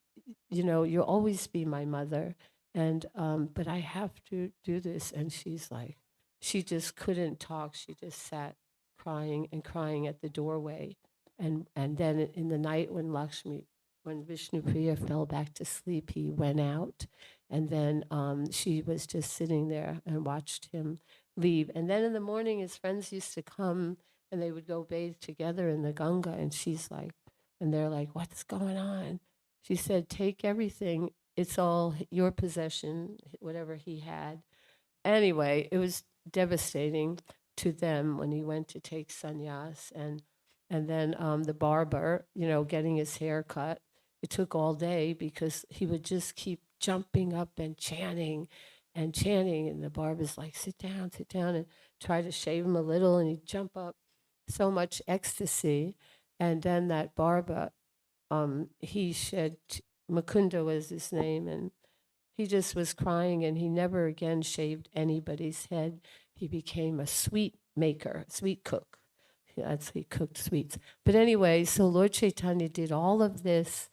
you know, you'll always be my mother. And, but I have to do this. And she's like, she just couldn't talk. She just sat crying and crying at the doorway. And then in the night when Vishnu Priya fell back to sleep, he went out. And then she was just sitting there and watched him leave. And then in the morning, his friends used to come and they would go bathe together in the Ganga. And she's like, and they're like, what's going on? She said, take everything. It's all your possession, whatever he had. Anyway, it was devastating to them when he went to take sannyas, and then the barber, getting his hair cut. It took all day because he would just keep jumping up and chanting and chanting, and the barber's like, sit down, and try to shave him a little, and he'd jump up. So much ecstasy. And then that barber, he shed, Mukunda was his name, and he just was crying, and he never again shaved anybody's head. He became a sweet maker, sweet cook. That's he cooked sweets. But anyway, so Lord Chaitanya did all of this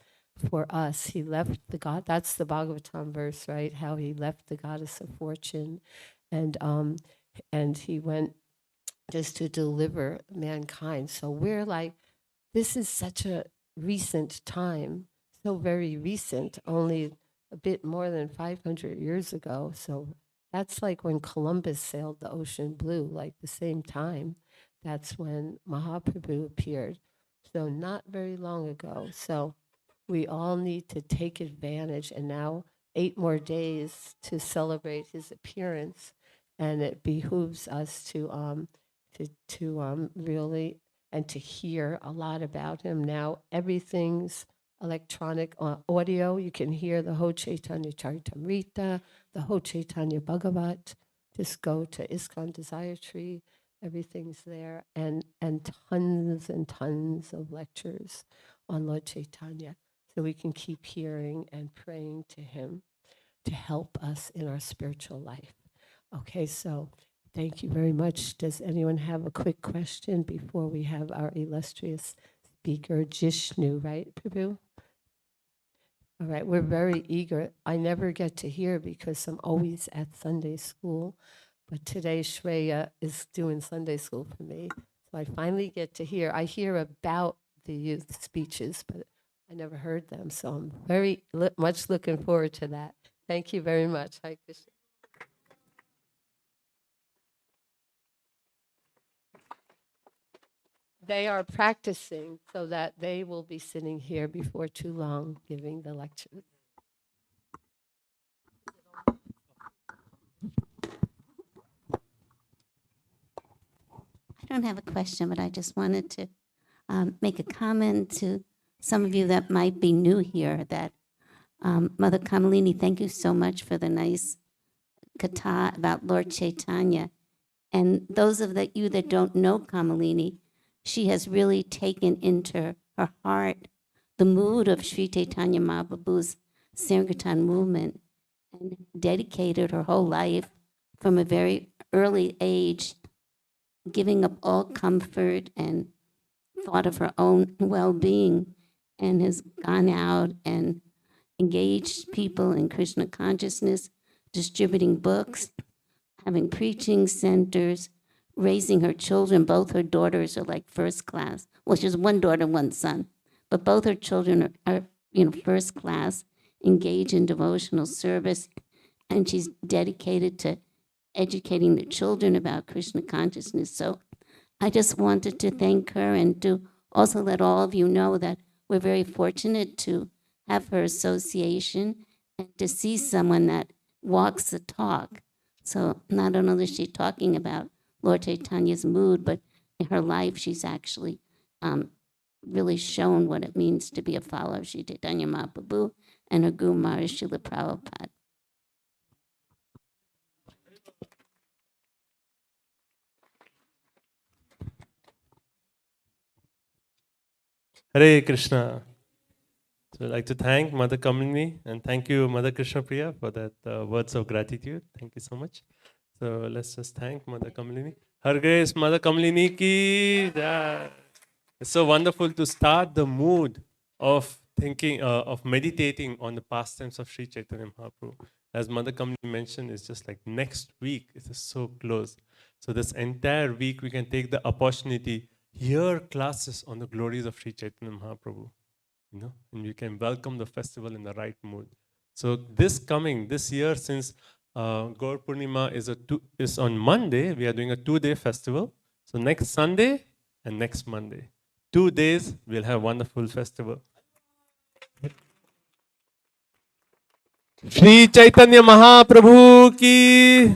for us. He left the God. That's the Bhagavatam verse, right? How he left the goddess of fortune, and he went just to deliver mankind. So we're like, this is such a recent time, so very recent, only a bit more than 500 years ago. So that's like when Columbus sailed the ocean blue, like the same time. That's when Mahaprabhu appeared. So not very long ago. So we all need to take advantage. And now 8 more days to celebrate his appearance. And it behooves us to really, and to hear a lot about him. Now everything's electronic audio. You can hear the Ho Chaitanya Charitamrita, the Ho Chaitanya Bhagavat. Just go to ISKCON Desire Tree. Everything's there. And tons and tons of lectures on Lord Chaitanya. So we can keep hearing and praying to him to help us in our spiritual life. Okay, so thank you very much. Does anyone have a quick question before we have our illustrious speaker, Jishnu, right, Prabhu? All right, we're very eager. I never get to hear because I'm always at Sunday school, but today Shreya is doing Sunday school for me. So I finally get to hear. I hear about the youth speeches, but I never heard them. So I'm very much looking forward to that. Thank you very much. Hare Krishna. They are practicing so that they will be sitting here before too long giving the lectures. I don't have a question, but I just wanted to make a comment to some of you that might be new here that Mother Kamalini, thank you so much for the nice katha about Lord Chaitanya. And those of you that don't know Kamalini, she has really taken into her heart the mood of Sri Chaitanya Mahaprabhu's Sankirtan movement and dedicated her whole life from a very early age, giving up all comfort and thought of her own well-being, and has gone out and engaged people in Krishna consciousness, distributing books, having preaching centers, raising her children. Both her daughters are like first class. Well, she has one daughter, one son, but both her children are first class, engaged in devotional service, and she's dedicated to educating the children about Krishna consciousness. So I just wanted to thank her and to also let all of you know that we're very fortunate to have her association and to see someone that walks the talk. So not only is she talking about Lord Chaitanya's mood, but in her life, she's actually really shown what it means to be a follower of Sri Chaitanya Mahaprabhu and her Guru Maharaj Srila Prabhupada. Hare Krishna. So I'd like to thank Mother Kamini and thank you, Mother Krishna Priya, for that words of gratitude. Thank you so much. So let's just thank Mother Kamini. Her Grace, Mother Kamini ki jai. It's so wonderful to start the mood of thinking, of meditating on the pastimes of Sri Chaitanya Mahaprabhu. As Mother Kamini mentioned, it's just like next week. It is so close. So this entire week, we can take the opportunity, hear classes on the glories of Sri Chaitanya Mahaprabhu. And we can welcome the festival in the right mood. So this year, since Gaur Purnima is on Monday, we are doing a 2-day festival. So next Sunday and next Monday, 2 days, we'll have a wonderful festival. Shri Chaitanya Mahaprabhu की,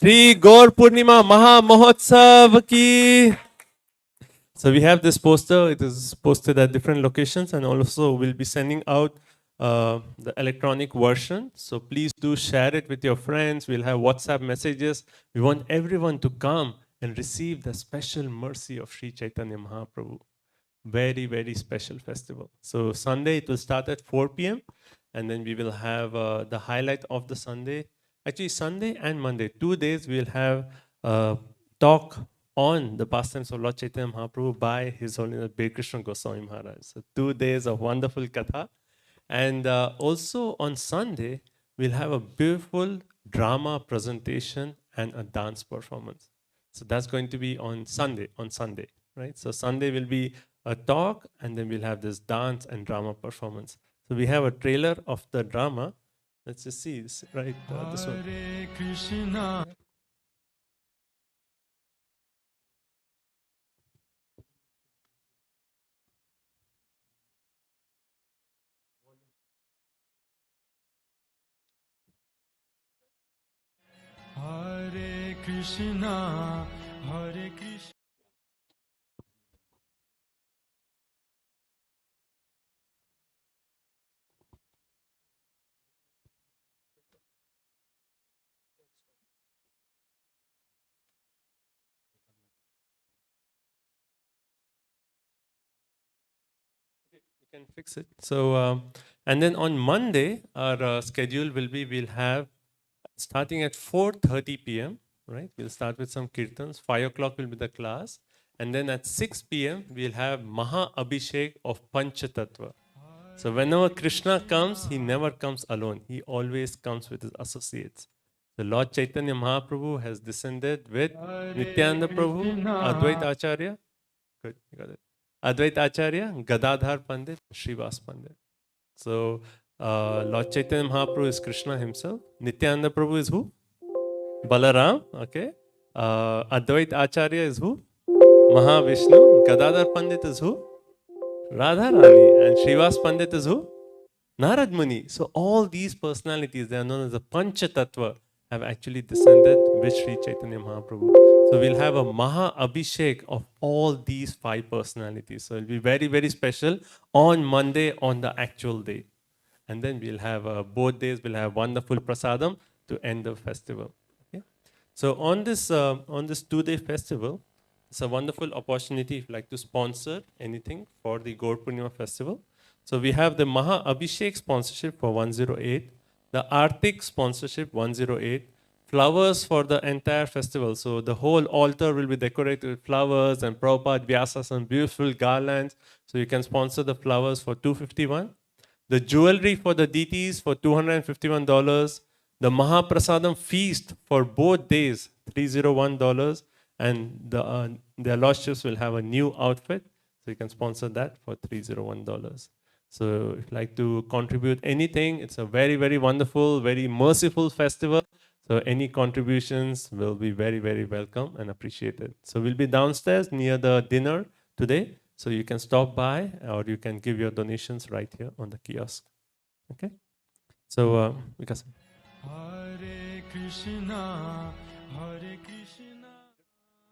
श्री गौर पूर्णिमा महा महोत्सव की. So we have this poster. It is posted at different locations, and also we'll be sending out the electronic version. So please do share it with your friends. We'll have WhatsApp messages. We want everyone to come and receive the special mercy of Sri Chaitanya Mahaprabhu. Very, very special festival. So Sunday it will start at 4 p.m. and then we will have the highlight of the Sunday. Actually, Sunday and Monday, 2 days, we'll have a talk on the pastimes of Lord Chaitanya Mahaprabhu by His Holiness Bhai Krishna Goswami Maharaj. So 2 days of wonderful katha. And also on Sunday, we'll have a beautiful drama presentation and a dance performance. So that's going to be on Sunday, right? So Sunday will be a talk, and then we'll have this dance and drama performance. So we have a trailer of the drama. Let's just see, right? This one. Hare Krishna. Hare Krishna, Hare Krishna. You can fix it. So, and then on Monday, our schedule will be, we'll have starting at 4:30 p.m., right? We'll start with some kirtans. 5 o'clock will be the class. And then at 6 p.m., we'll have Maha Abhishek of Panchatattva. So whenever Krishna comes, he never comes alone. He always comes with his associates. The Lord Chaitanya Mahaprabhu has descended with Nityananda Prabhu, Advaita Acharya, good, you got it. Advaita Acharya, Gadadhar Pandit, Srivas Pandit. So Lord Chaitanya Mahaprabhu is Krishna himself. Nityananda Prabhu is who? Balaram, okay. Advaita Acharya is who? Mahavishnu. Gadadhar Pandit is who? Radharani. And Srivas Pandit is who? Narad Muni. So all these personalities, they are known as the Panchatattva, have actually descended with Sri Chaitanya Mahaprabhu. So we'll have a Maha Abhishek of all these 5 personalities. So it'll be very, very special on Monday, on the actual day. And then we'll have both days, we'll have wonderful prasadam to end the festival. Okay? So on this 2-day festival, it's a wonderful opportunity if you like to sponsor anything for the Gaur Purnima festival. So we have the Maha Abhishek sponsorship for 108, the Artik sponsorship 108, flowers for the entire festival. So the whole altar will be decorated with flowers, and Prabhupada Vyasa some beautiful garlands. So you can sponsor the flowers for 251. The jewelry for the deities for $251. The Mahaprasadam feast for both days, $301. And their lordships will have a new outfit. So you can sponsor that for $301. So if you'd like to contribute anything, it's a very, very wonderful, very merciful festival. So any contributions will be very, very welcome and appreciated. So we'll be downstairs near the dinner today. So you can stop by or you can give your donations right here on the kiosk. Okay? So, Vikas. Hare Krishna, Hare Krishna.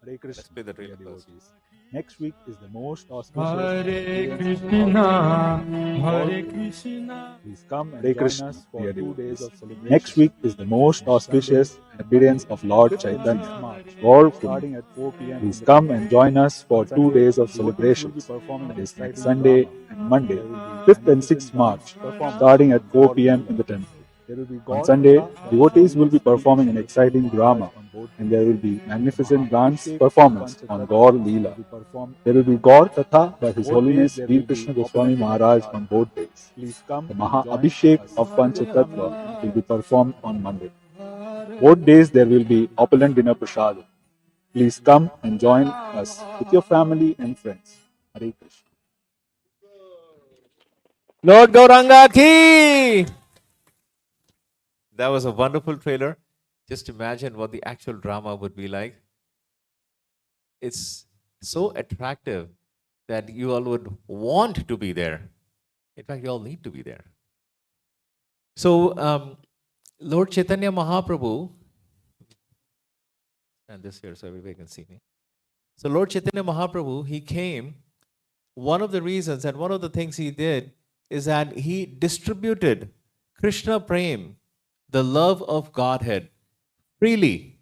Hare Krishna. Let's play the trailer dear first. devotees. Next week is the most auspicious. Hare Krishna, Hare Krishna. Please come and join us for 2 days of celebration. Next week is the most auspicious appearance of Lord Chaitanya. Gaur starting at 4 p.m. Please come and join us for 2 days of celebrations. That is next Sunday and Monday, 5th and 6th March, starting at 4 p.m. in the temple. On Sunday, devotees will be performing an exciting drama, and there will be magnificent dance performance on Gaur Leela. There will be Gaur Katha by His Holiness Bhai Krishna Goswami Maharaj on both days. The Maha Abhishek of Panchatattva will be performed on Monday. Both days there will be opulent dinner prasadam. Please come and join us with your family and friends. Hare Krishna. Lord Gauranga ki! That was a wonderful trailer. Just imagine what the actual drama would be like. It's so attractive that you all would want to be there. In fact, you all need to be there. So, Lord Chaitanya Mahaprabhu, and this here so everybody can see me. So, Lord Chaitanya Mahaprabhu, he came. One of the reasons and one of the things he did is that he distributed Krishna Prem, the love of Godhead, freely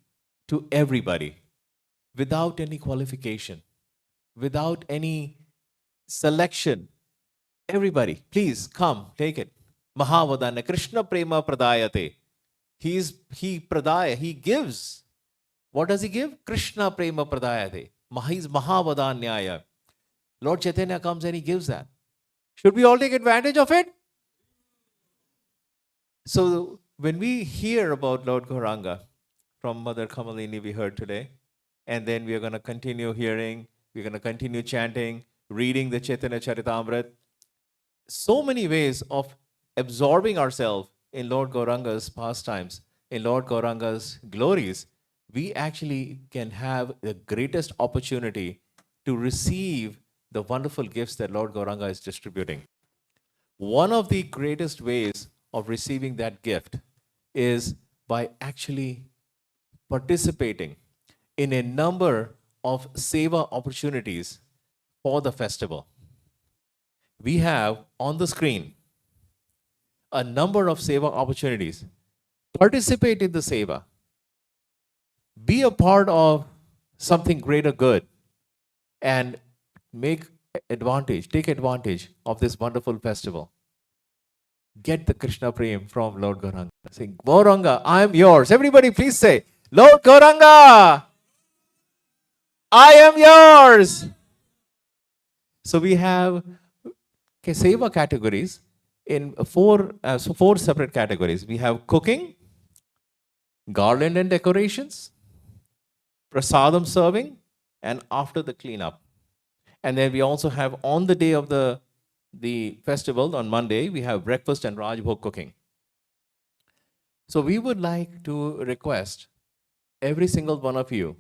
to everybody without any qualification, without any selection. Everybody, please come, take it. Mahavadana, Krishna Prema Pradayate. He gives. What does he give? Krishna Prema Pradayate. He's Mahavadanyaya. Lord Chaitanya comes and he gives that. Should we all take advantage of it? So when we hear about Lord Gauranga from Mother Kamalini, we heard today, and then we are going to continue hearing, we're going to continue chanting, reading the Chaitanya Charitamrita. So many ways of absorbing ourselves in Lord Gauranga's pastimes, in Lord Gauranga's glories, we actually can have the greatest opportunity to receive the wonderful gifts that Lord Gauranga is distributing. One of the greatest ways of receiving that gift is by actually participating in a number of seva opportunities for the festival. We have on the screen a number of seva opportunities. Participate in the seva. Be a part of something greater good and take advantage of this wonderful festival. Get the Krishna Prem from Lord Gauranga. Sing, Gauranga, I am yours. Everybody please say, Lord Gauranga, I am yours. So we have seva categories in four separate categories. We have cooking, garland and decorations, prasadam serving, and after the cleanup. And then we also have on the day of the festival, on Monday, we have breakfast and Rajbhog cooking. So we would like to request every single one of you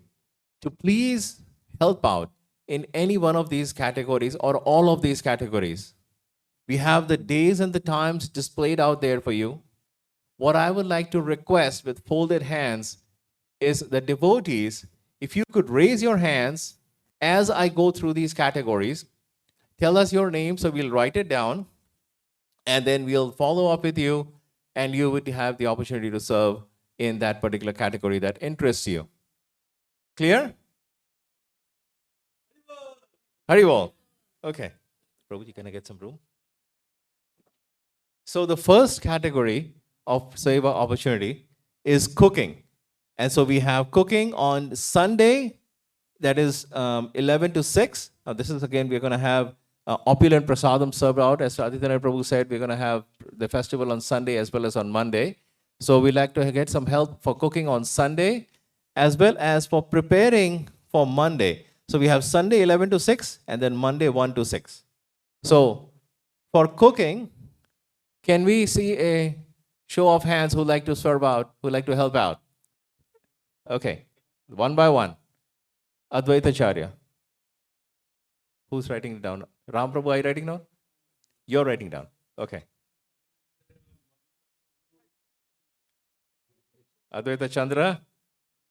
to please help out in any one of these categories or all of these categories. We have the days and the times displayed out there for you. What I would like to request with folded hands is the devotees, if you could raise your hands as I go through these categories, tell us your name so we'll write it down, and then we'll follow up with you, and you would have the opportunity to serve in that particular category that interests you. Clear? Haribol. Okay. Prabhuji, can I get some room? So the first category of seva opportunity is cooking. And so we have cooking on Sunday, that is 11 to 6. Now this is again, we're going to have opulent prasadam served out. As Aditya Prabhu said, we're going to have the festival on Sunday as well as on Monday. So we like to get some help for cooking on Sunday as well as for preparing for Monday. So we have Sunday 11 to 6 and then Monday 1 to 6. So for cooking, can we see a show of hands who like to serve out, who like to help out? Okay, one by one. Advaita Charya. Who's writing it down? Ram Prabhu, are you writing down? You're writing down. Okay. Advaita Chandra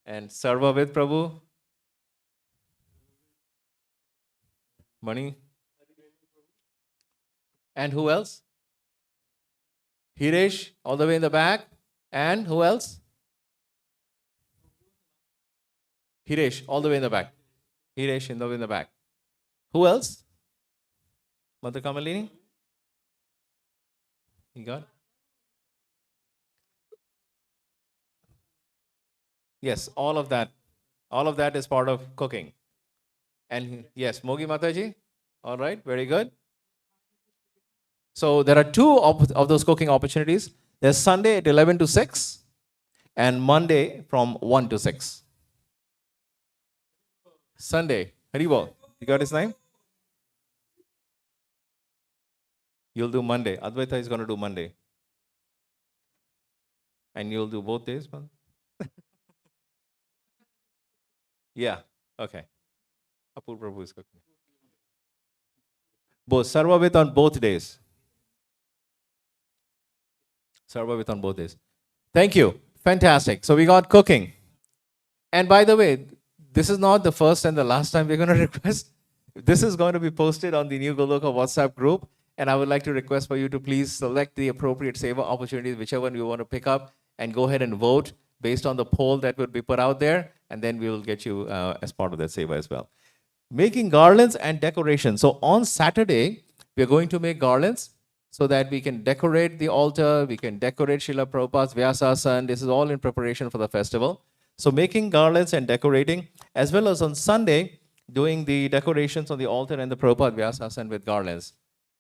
and Sarvavid Prabhu. Mani. And who else? Hiresh, all the way in the back. And who else? Hiresh, all the way in the back. Hiresh, all the way in the back. Who else? Mother Kamalini? You got it? Yes, all of that. All of that is part of cooking. And yes, Mogi Mataji. All right, very good. So there are two of those cooking opportunities. There's Sunday at 11 to 6 and Monday from 1 to 6. Sunday. Haribol. You got his name? You'll do Monday. Advaita is going to do Monday. And you'll do both days? Yeah. Okay. Apur Prabhu is cooking. Both. Sarvavit on both days. Sarva with on both days. Thank you. Fantastic. So we got cooking. And by the way, this is not the first and the last time we're going to request. This is going to be posted on the new Goloka WhatsApp group. And I would like to request for you to please select the appropriate seva opportunities, whichever one you want to pick up, and go ahead and vote based on the poll that would be put out there. And then we will get you as part of that seva as well. Making garlands and decorations. So on Saturday, we're going to make garlands so that we can decorate the altar, we can decorate Srila Prabhupada's Vyasasana. This is all in preparation for the festival. So making garlands and decorating, as well as on Sunday, doing the decorations on the altar and the Prabhupada Vyasasana with garlands.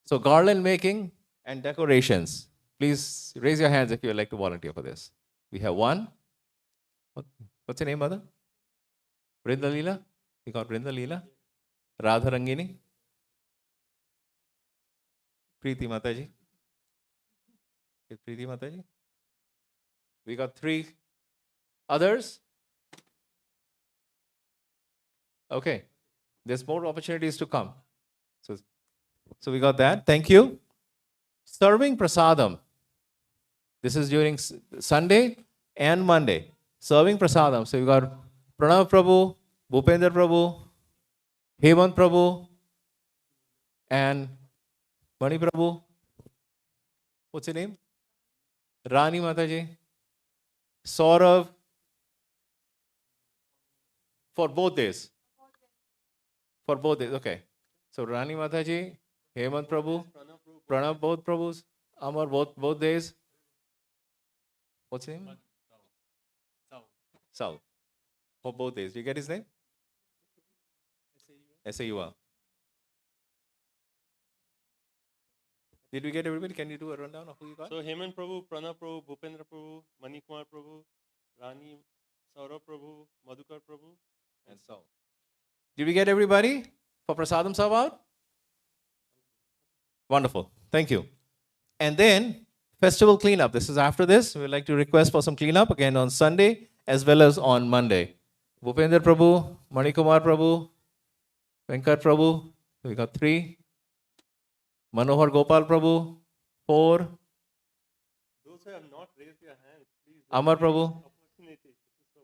So garland making and decorations. Please raise your hands if you would like to volunteer for this. We have one. What's your name, mother? Brinda Leela? You got Brinda Leela? Radha Rangini? Preeti Mataji? Preeti Mataji? We got three others. Okay. There's more opportunities to come. So we got that. Thank you. Serving prasadam. This is during Sunday and Monday. Serving prasadam. So we got Pranav Prabhu, Bhupender Prabhu, Hemant Prabhu, and Mani Prabhu. What's your name? Rani Mataji. Saurav. For both days. For both days. Okay. So Rani Mataji, Hemant Prabhu, Pranav both Prabhus, Amar both days. What's his name? Sal. For both days. Do you get his name? S-A-U-L. Did we get everybody? Can you do a rundown of who you got? So Hemant Prabhu, Pranav Prabhu, Bhupendra Prabhu, Mani Kumar Prabhu, Rani, Saurabh Prabhu, Madhukar Prabhu, And Sal. Did we get everybody for Prasadam Sabad? Wonderful. Thank you. And then festival cleanup. This is after this. We would like to request for some cleanup again on Sunday as well as on Monday. Bhupender Prabhu, Manikumar Prabhu, Venkat Prabhu. We got 3. Manohar Gopal Prabhu, 4. those who have not raised their hands, please. Amar Prabhu, Opportunity. This is so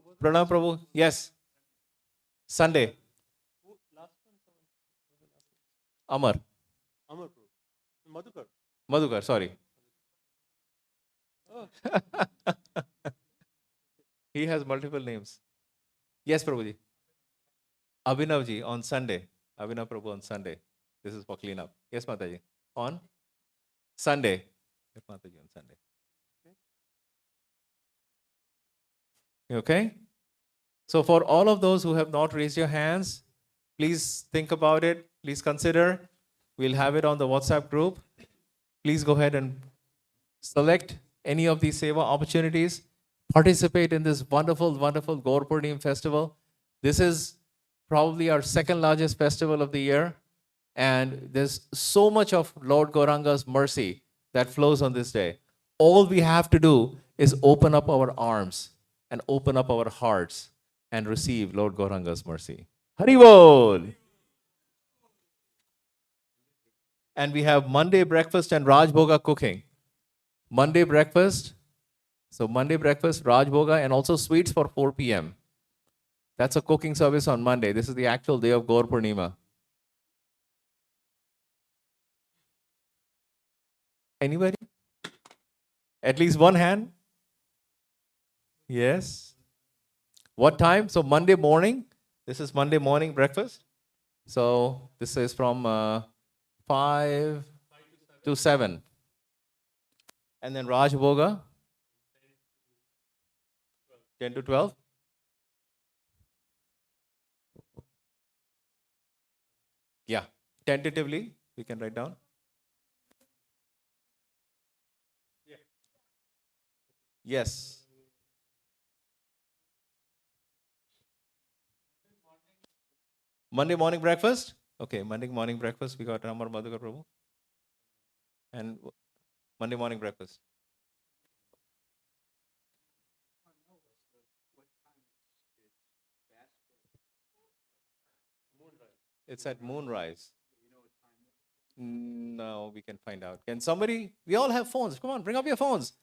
wonderful. Pranav Prabhu. Yes. Sunday. Amar. Amar Prabhu. Madhukar. Madhukar, sorry. Oh. He has multiple names. Yes, Prabhuji. Abhinavji on Sunday. Abhinav Prabhu on Sunday. This is for cleanup. Yes, Mataji. On Sunday. Yes, Mataji on Sunday. Okay? So for all of those who have not raised your hands, please think about it. Please consider. We'll have it on the WhatsApp group. Please go ahead and select any of these seva opportunities. Participate in this wonderful, wonderful Gaur Purnim festival. This is probably our second largest festival of the year. And there's so much of Lord Gauranga's mercy that flows on this day. All we have to do is open up our arms and open up our hearts and receive Lord Gauranga's mercy. Hari Bol! And we have Monday breakfast and Raj Bhoga cooking. Monday breakfast, Raj Bhoga, and also sweets for 4 p.m. That's a cooking service on Monday. This is the actual day of Gaur Purnima. Anybody? At least one hand? Yes. What time? So Monday morning. This is Monday morning breakfast. So this is from 5 to 7. And then Raj Bhoga, 10 to 12. Yeah, tentatively, we can write down. Yes. Monday morning breakfast? Okay, Monday morning breakfast, we got Ramar Madhukar Prabhu. And Monday morning breakfast. It's at moonrise. No, we can find out. Can somebody? We all have phones. Come on, bring up your phones.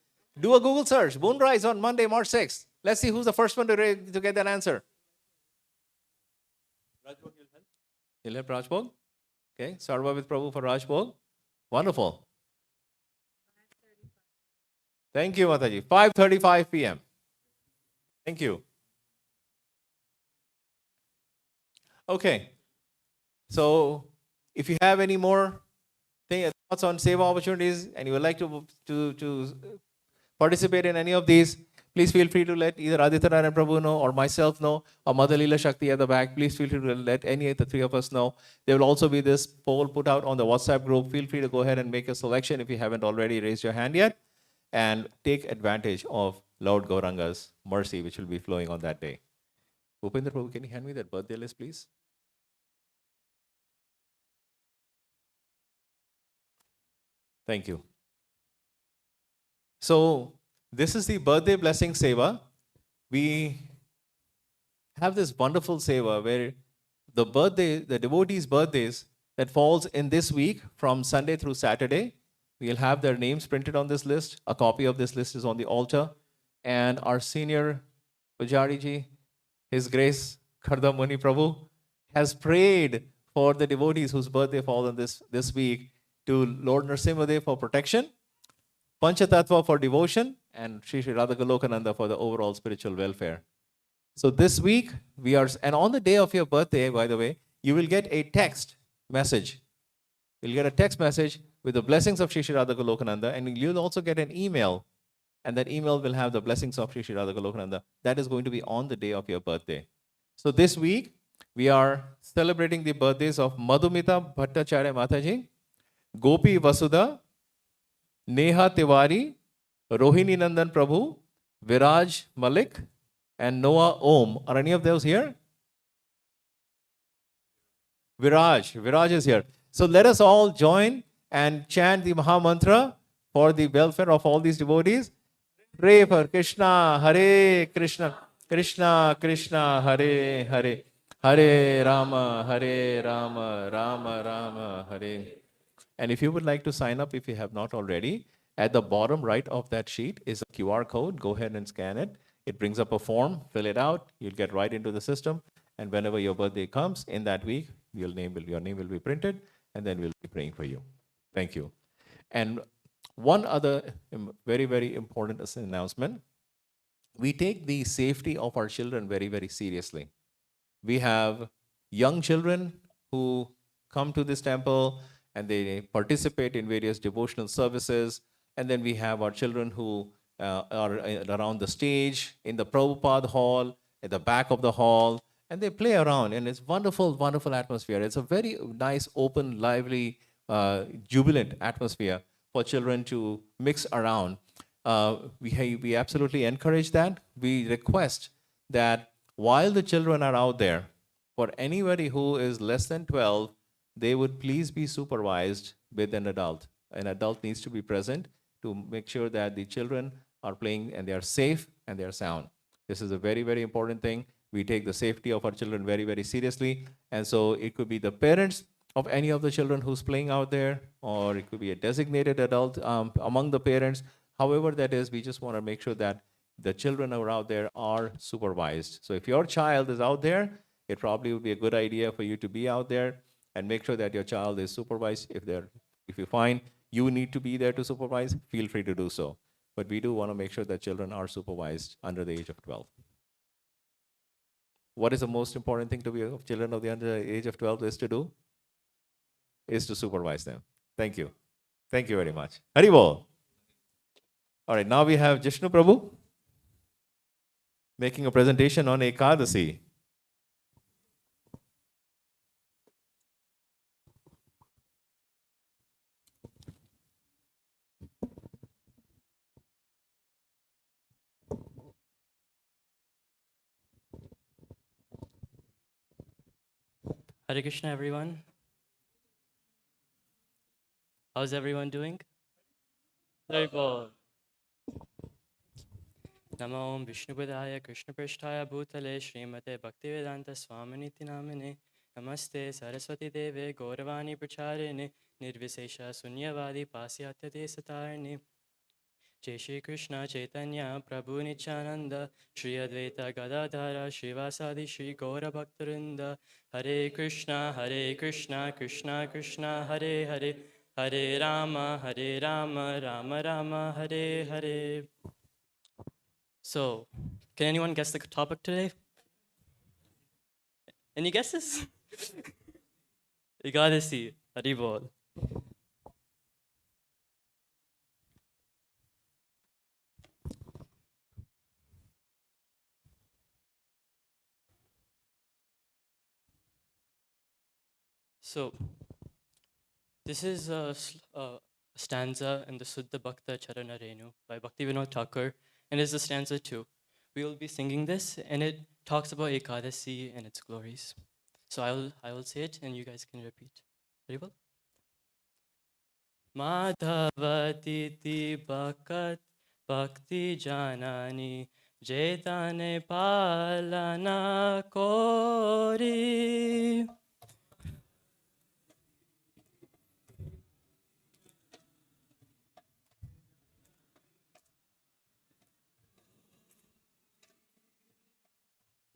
Do a Google search. Moonrise on Monday, March 6th. Let's see who's the first one to get that answer. You'll help Rajbog? Okay, Sarva with Prabhu for Rajbog. Wonderful. Thank you, Mataji. 5:35 p.m. Thank you. Okay. So if you have any more thoughts on Seva opportunities and you would like to participate in any of these, please feel free to let either Aditya and Prabhu know or myself know or Mother Leela Shakti at the back. Please feel free to let any of the three of us know. There will also be this poll put out on the WhatsApp group. Feel free to go ahead and make a selection if you haven't already raised your hand yet, and take advantage of Lord Gauranga's mercy, which will be flowing on that day. Upendra Prabhu, can you hand me that birthday list, please? Thank you. So this is the birthday blessing seva. We have this wonderful seva where the devotees' birthdays that falls in this week from Sunday through Saturday, we'll have their names printed on this list. A copy of this list is on the altar. And our senior Pujari ji, His Grace Kharda Muni Prabhu, has prayed for the devotees whose birthday falls on this week to Lord Nrsimhadev for protection, Panchatattva for devotion, and Sri Sri Radha Golokananda for the overall spiritual welfare. So this week, and on the day of your birthday, by the way, you will get a text message. You'll get a text message with the blessings of Sri Sri Radha Golokananda, and you'll also get an email, and that email will have the blessings of Sri Sri Radha Golokananda. That is going to be on the day of your birthday. So this week, we are celebrating the birthdays of Madhumita Bhattacharya Mataji, Gopi Vasudha, Neha Tiwari, Rohini Nandan Prabhu, Viraj Malik, and Noah Om. Are any of those here? Viraj is here. So let us all join and chant the Maha Mantra for the welfare of all these devotees. Pray for Krishna, Hare Krishna, Krishna Krishna, Hare Hare, Hare Rama, Rama Rama, Hare. And if you would like to sign up, if you have not already, at the bottom right of that sheet is a QR code. Go ahead and scan it. It brings up a form. Fill it out. You'll get right into the system. And whenever your birthday comes in that week, your name will be printed, and then we'll be praying for you. Thank you. And one other very, very important announcement. We take the safety of our children very, very seriously. We have young children who come to this temple and they participate in various devotional services. And then we have our children who are around the stage, in the Prabhupada hall, at the back of the hall, and they play around. And it's wonderful, wonderful atmosphere. It's a very nice, open, lively, jubilant atmosphere for children to mix around. We absolutely encourage that. We request that while the children are out there, for anybody who is less than 12, they would please be supervised with an adult. An adult needs to be present to make sure that the children are playing and they are safe and they are sound. This is a very, very important thing. We take the safety of our children very, very seriously. And so it could be the parents of any of the children who's playing out there, or it could be a designated adult among the parents. However that is, we just want to make sure that the children who are out there are supervised. So if your child is out there, it probably would be a good idea for you to be out there and make sure that your child is supervised. If you find you need to be there to supervise, feel free to do so. But we do want to make sure that children are supervised under the age of 12. What is the most important thing to be of children of the under age of 12 is to do? Is to supervise them. Thank you. Thank you very much. Haribol. All right, now we have Jishnu Prabhu making a presentation on Ekadasi. Hare Krishna, everyone. How's everyone doing? Very good. Namo Om Vishnu Padaya Krishna Prishtaya Bhutale Srimate Bhaktivedanta Swaminiti Namine Namaste Saraswati Deve Gauravani Pracharine Nirvisesha Sunyavadi Pasyatya Satarne Jai Shri Krishna Chaitanya Prabhu Nityananda Shri Advaita Gadadhara Srivasadi Shri Gaura Bhaktarinda Hare Krishna Krishna Krishna Hare Hare Hare Rama Rama Rama Hare Hare. So, can anyone guess the topic today? Any guesses? Ekadasi, Haribol. So, this is a stanza in the Suddha Bhakta Charana Renu by Bhaktivinoda Thakur, and it's a stanza 2. We will be singing this, and it talks about Ekadasi and its glories. So I will say it, and you guys can repeat. Haribol. Madhavatiti Bhakat Bhakti Janani Jetane Palana Kori.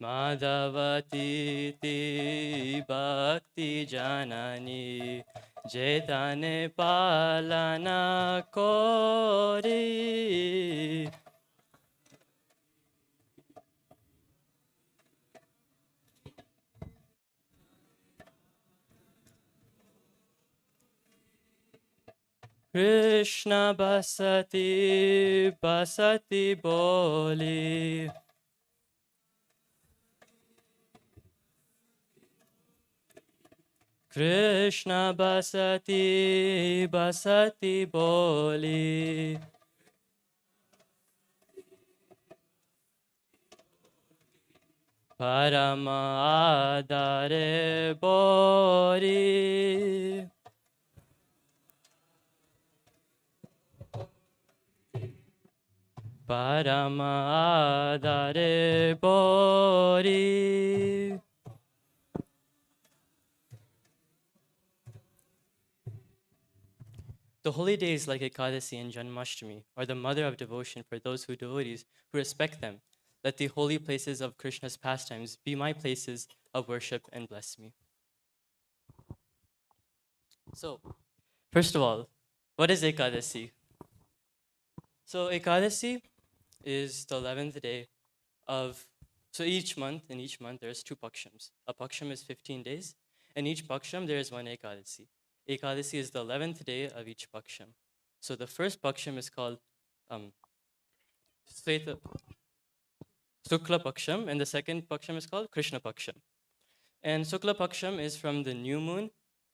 Madhavatiti Bhakti Janani Jetane Palana Kori. Krishna Basati Basati Boli. Krishna Basati Basati Boli. Parama Adare Bori. Parama Adare Bori. The holy days like Ekadasi and Janmashtami are the mother of devotion for those devotees who respect them. Let the holy places of Krishna's pastimes be my places of worship and bless me. So, first of all, what is Ekadasi? So Ekadasi is the 11th day of, so in each month there's 2 pakshams. A paksham is 15 days, and each paksham there is one Ekadasi. Ekadasi is the 11th day of each paksham. So the first paksham is called Sveta Sukla Paksham, and the second Paksham is called Krishna Paksham. And Sukla Paksham is from the new moon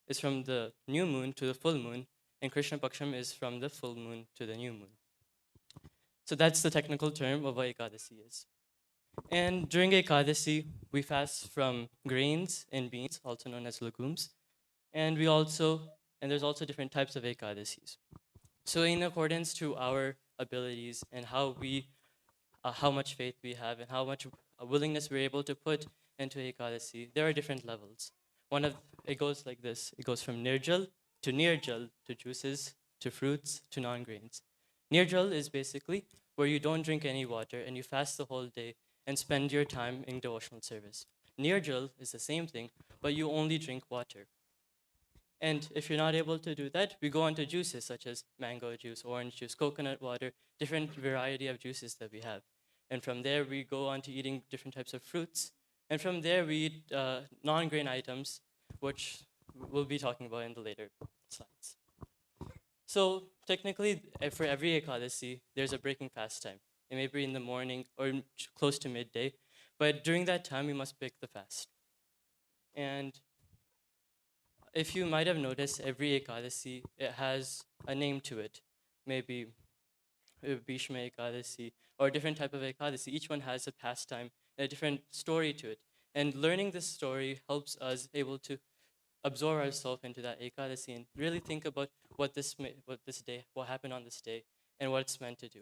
to the full moon, and Krishna Paksham is from the full moon to the new moon. So that's the technical term of what Ekadasi is. And during Ekadasi, we fast from grains and beans, also known as legumes. And there's also different types of Ekadasis. So in accordance to our abilities and how much faith we have and how much willingness we're able to put into Ekadasi, there are different levels. It goes like this. It goes from nirjal to juices to fruits to non-grains. Nirjal is basically where you don't drink any water and you fast the whole day and spend your time in devotional service. Nirjal is the same thing, but you only drink water. And if you're not able to do that, we go on to juices such as mango juice, orange juice, coconut water, different variety of juices that we have. And from there, we go on to eating different types of fruits. And from there, we eat non-grain items, which we'll be talking about in the later slides. So technically, for every Ekadasi, there's a breaking fast time. It may be in the morning or close to midday, but during that time, we must break the fast. And if you might have noticed, every Ekadasi, it has a name to it. Maybe Bhishma Ekadasi or a different type of Ekadasi. Each one has a pastime, a different story to it. And learning this story helps us able to absorb ourselves into that Ekadasi and really think about what happened on this day, and what it's meant to do.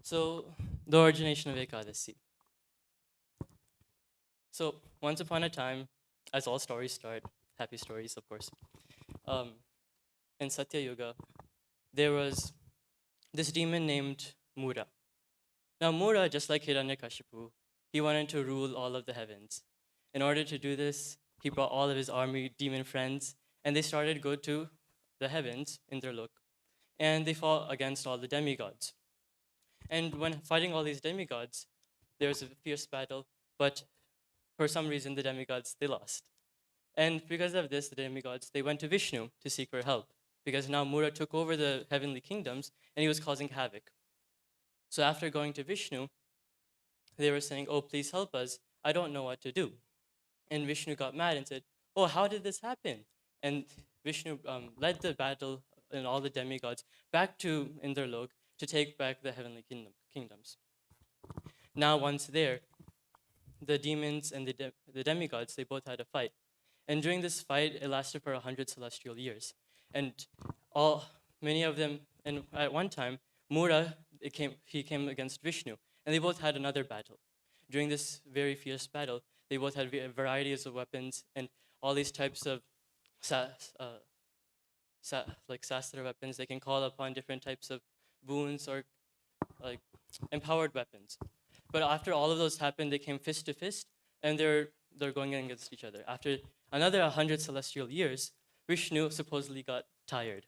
So, the origination of Ekadasi. So once upon a time, as all stories start, happy stories, of course, in Satya Yuga, there was this demon named Mura. Now Mura, just like Hiranyakashipu, he wanted to rule all of the heavens. In order to do this, he brought all of his army demon friends, and they started to go to the heavens in their look, and they fought against all the demigods. And when fighting all these demigods, there was a fierce battle, but for some reason the demigods, they lost. And because of this, the demigods, they went to Vishnu to seek for help, because now Mura took over the heavenly kingdoms and he was causing havoc. So after going to Vishnu, they were saying, "Oh, please help us. I don't know what to do." And Vishnu got mad and said, "Oh, how did this happen?" And Vishnu led the battle and all the demigods back to Indralok to take back the heavenly kingdoms. Now, once there, the demons and the demigods, they both had a fight. And during this fight, it lasted for 100 celestial years. And many of them, and at one time, Mura, he came against Vishnu, and they both had another battle. During this very fierce battle, they both had varieties of weapons and all these types of like sastra weapons. They can call upon different types of boons or like empowered weapons. But after all of those happened, they came fist to fist, and they're going against each other. After another 100 celestial years, Vishnu supposedly got tired.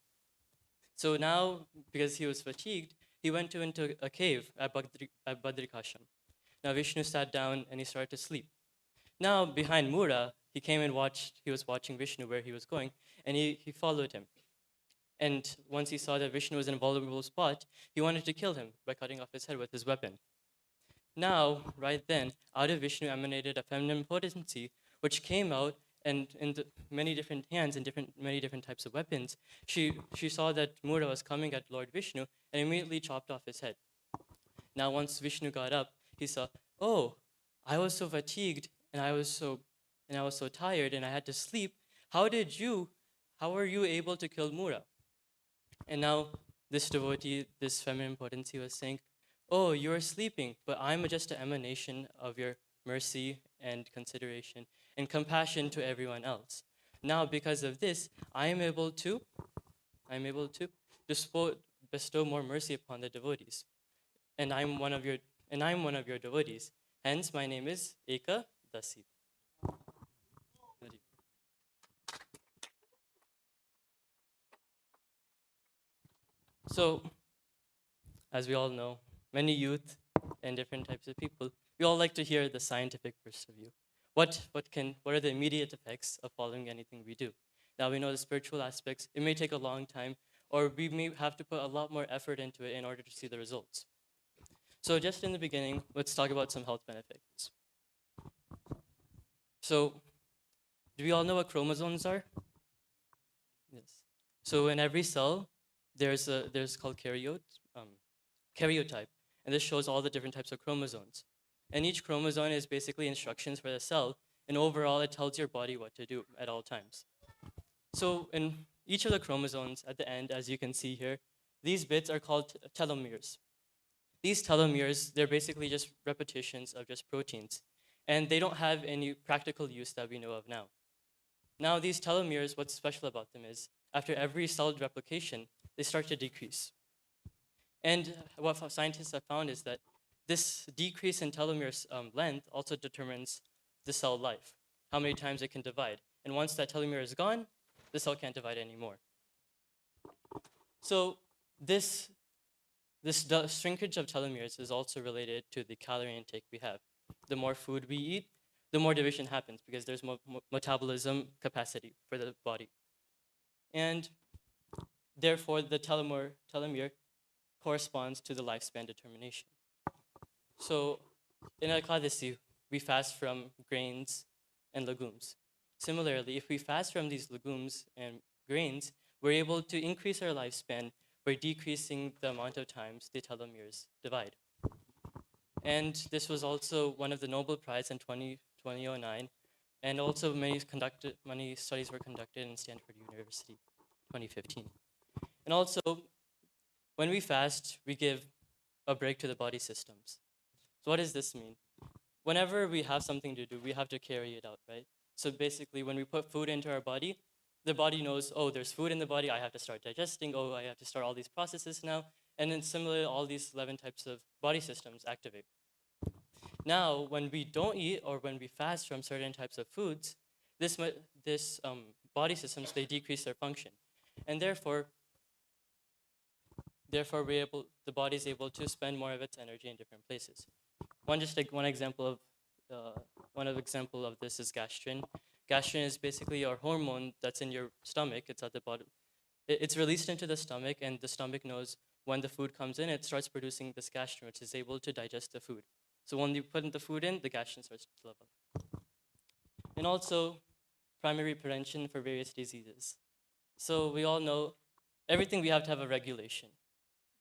So now, because he was fatigued, he went into a cave at Badrikasham. Now Vishnu sat down and he started to sleep. Now behind Mura, he came and he was watching Vishnu where he was going, and he followed him. And once he saw that Vishnu was in a vulnerable spot, he wanted to kill him by cutting off his head with his weapon. Now, right then, out of Vishnu emanated a feminine potency, which came out, and in many different hands and many different types of weapons, she saw that Mura was coming at Lord Vishnu and immediately chopped off his head. Now, once Vishnu got up, he saw, "Oh, I was so fatigued and I was so tired and I had to sleep. How were you able to kill Mura?" And now this devotee, this feminine potency was saying, "Oh, you are sleeping, but I'm just an emanation of your mercy and consideration and compassion to everyone else. Now, because of this, I am able to bestow more mercy upon the devotees. And I'm one of your devotees. Hence, my name is Eka Dasi." So, as we all know, many youth and different types of people, we all like to hear the scientific first of view. What are the immediate effects of following anything we do? Now we know the spiritual aspects. It may take a long time, or we may have to put a lot more effort into it in order to see the results. So just in the beginning, let's talk about some health benefits. So, do we all know what chromosomes are? Yes. So in every cell, there's called karyotype, and this shows all the different types of chromosomes. And each chromosome is basically instructions for the cell, and overall it tells your body what to do at all times. So in each of the chromosomes at the end, as you can see here, these bits are called telomeres. These telomeres, they're basically just repetitions of just proteins, and they don't have any practical use that we know of now. Now these telomeres, what's special about them is, after every cell replication, they start to decrease. And what scientists have found is that this decrease in telomere length also determines the cell life, how many times it can divide. And once that telomere is gone, the cell can't divide anymore. So this shrinkage of telomeres is also related to the calorie intake we have. The more food we eat, the more division happens because there's more metabolism capacity for the body. And therefore, the telomere corresponds to the lifespan determination. So in Ekadasi, we fast from grains and legumes. Similarly, if we fast from these legumes and grains, we're able to increase our lifespan by decreasing the amount of times the telomeres divide. And this was also one of the Nobel Prize in 2009, and also many studies were conducted in Stanford University, 2015. And also, when we fast, we give a break to the body systems. So what does this mean? whenever we have something to do, we have to carry it out, right? So basically, when we put food into our body, the body knows, oh, there's food in the body, I have to start digesting, oh, I have to start all these processes now. And then similarly, all these 11 types of body systems activate. Now, when we don't eat or when we fast from certain types of foods, this body systems, they decrease their function. And therefore, the body is able to spend more of its energy in different places. One example of this is gastrin. Gastrin is basically your hormone that's in your stomach. It's at the bottom. It's released into the stomach, and the stomach knows when the food comes in, it starts producing this gastrin, which is able to digest the food. So when you put the food in, the gastrin starts to level. And also, primary prevention for various diseases. So we all know everything we have to have a regulation,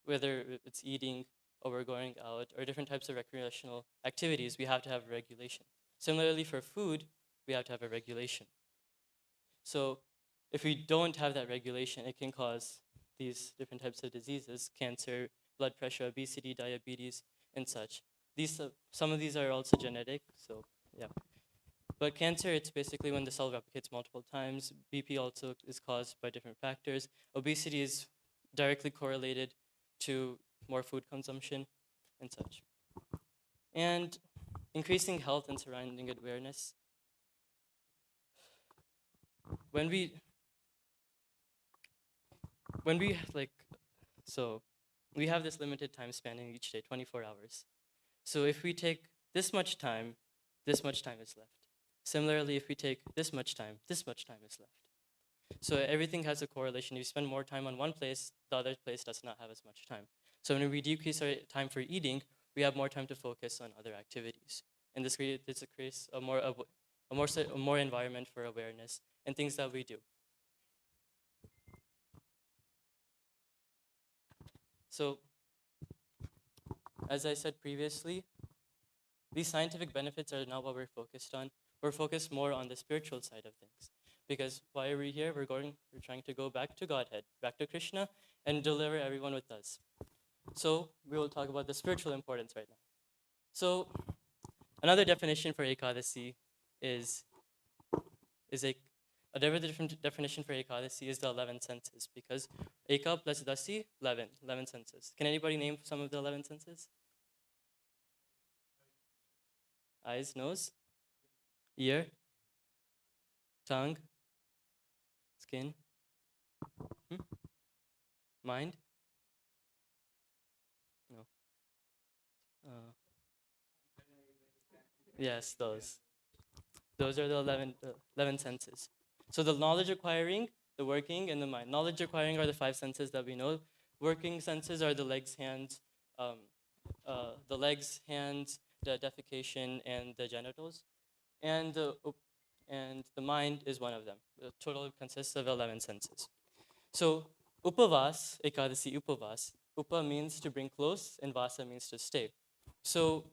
whether it's eating or we're going out or different types of recreational activities, we have to have a regulation. Similarly, for food, we have to have a regulation. So if we don't have that regulation, it can cause these different types of diseases, cancer, blood pressure, obesity, diabetes, and such. Some of these are also genetic, so yeah. But cancer, it's basically when the cell replicates multiple times. BP also is caused by different factors. Obesity is directly correlated to more food consumption and such. And increasing health and surrounding awareness. When we have this limited time span in each day, 24 hours. So if we take this much time is left. Similarly, if we take this much time is left. So everything has a correlation. If you spend more time on one place, the other place does not have as much time. So when we decrease our time for eating, we have more time to focus on other activities. And this creates a more environment for awareness and things that we do. So, as I said previously, these scientific benefits are not what we're focused on. We're focused more on the spiritual side of things. Because why are we here? We're trying to go back to Godhead, back to Krishna, and deliver everyone with us. So we will talk about the spiritual importance right now. So another definition for Ekadasi is a different definition for Ekadasi is the 11 senses, because Eka plus Dasi, 11 senses. Can anybody name some of the 11 senses? Eyes, nose, ear, tongue, skin, mind? No. Yes, those. Those are the 11 senses. So the knowledge acquiring, the working, and the mind. Knowledge acquiring are the 5 senses that we know. Working senses are the legs, hands, the defecation, and the genitals. And the mind is one of them. The total consists of 11 senses. So upavas, Ekadasi upavas, upa means to bring close, and vasa means to stay. So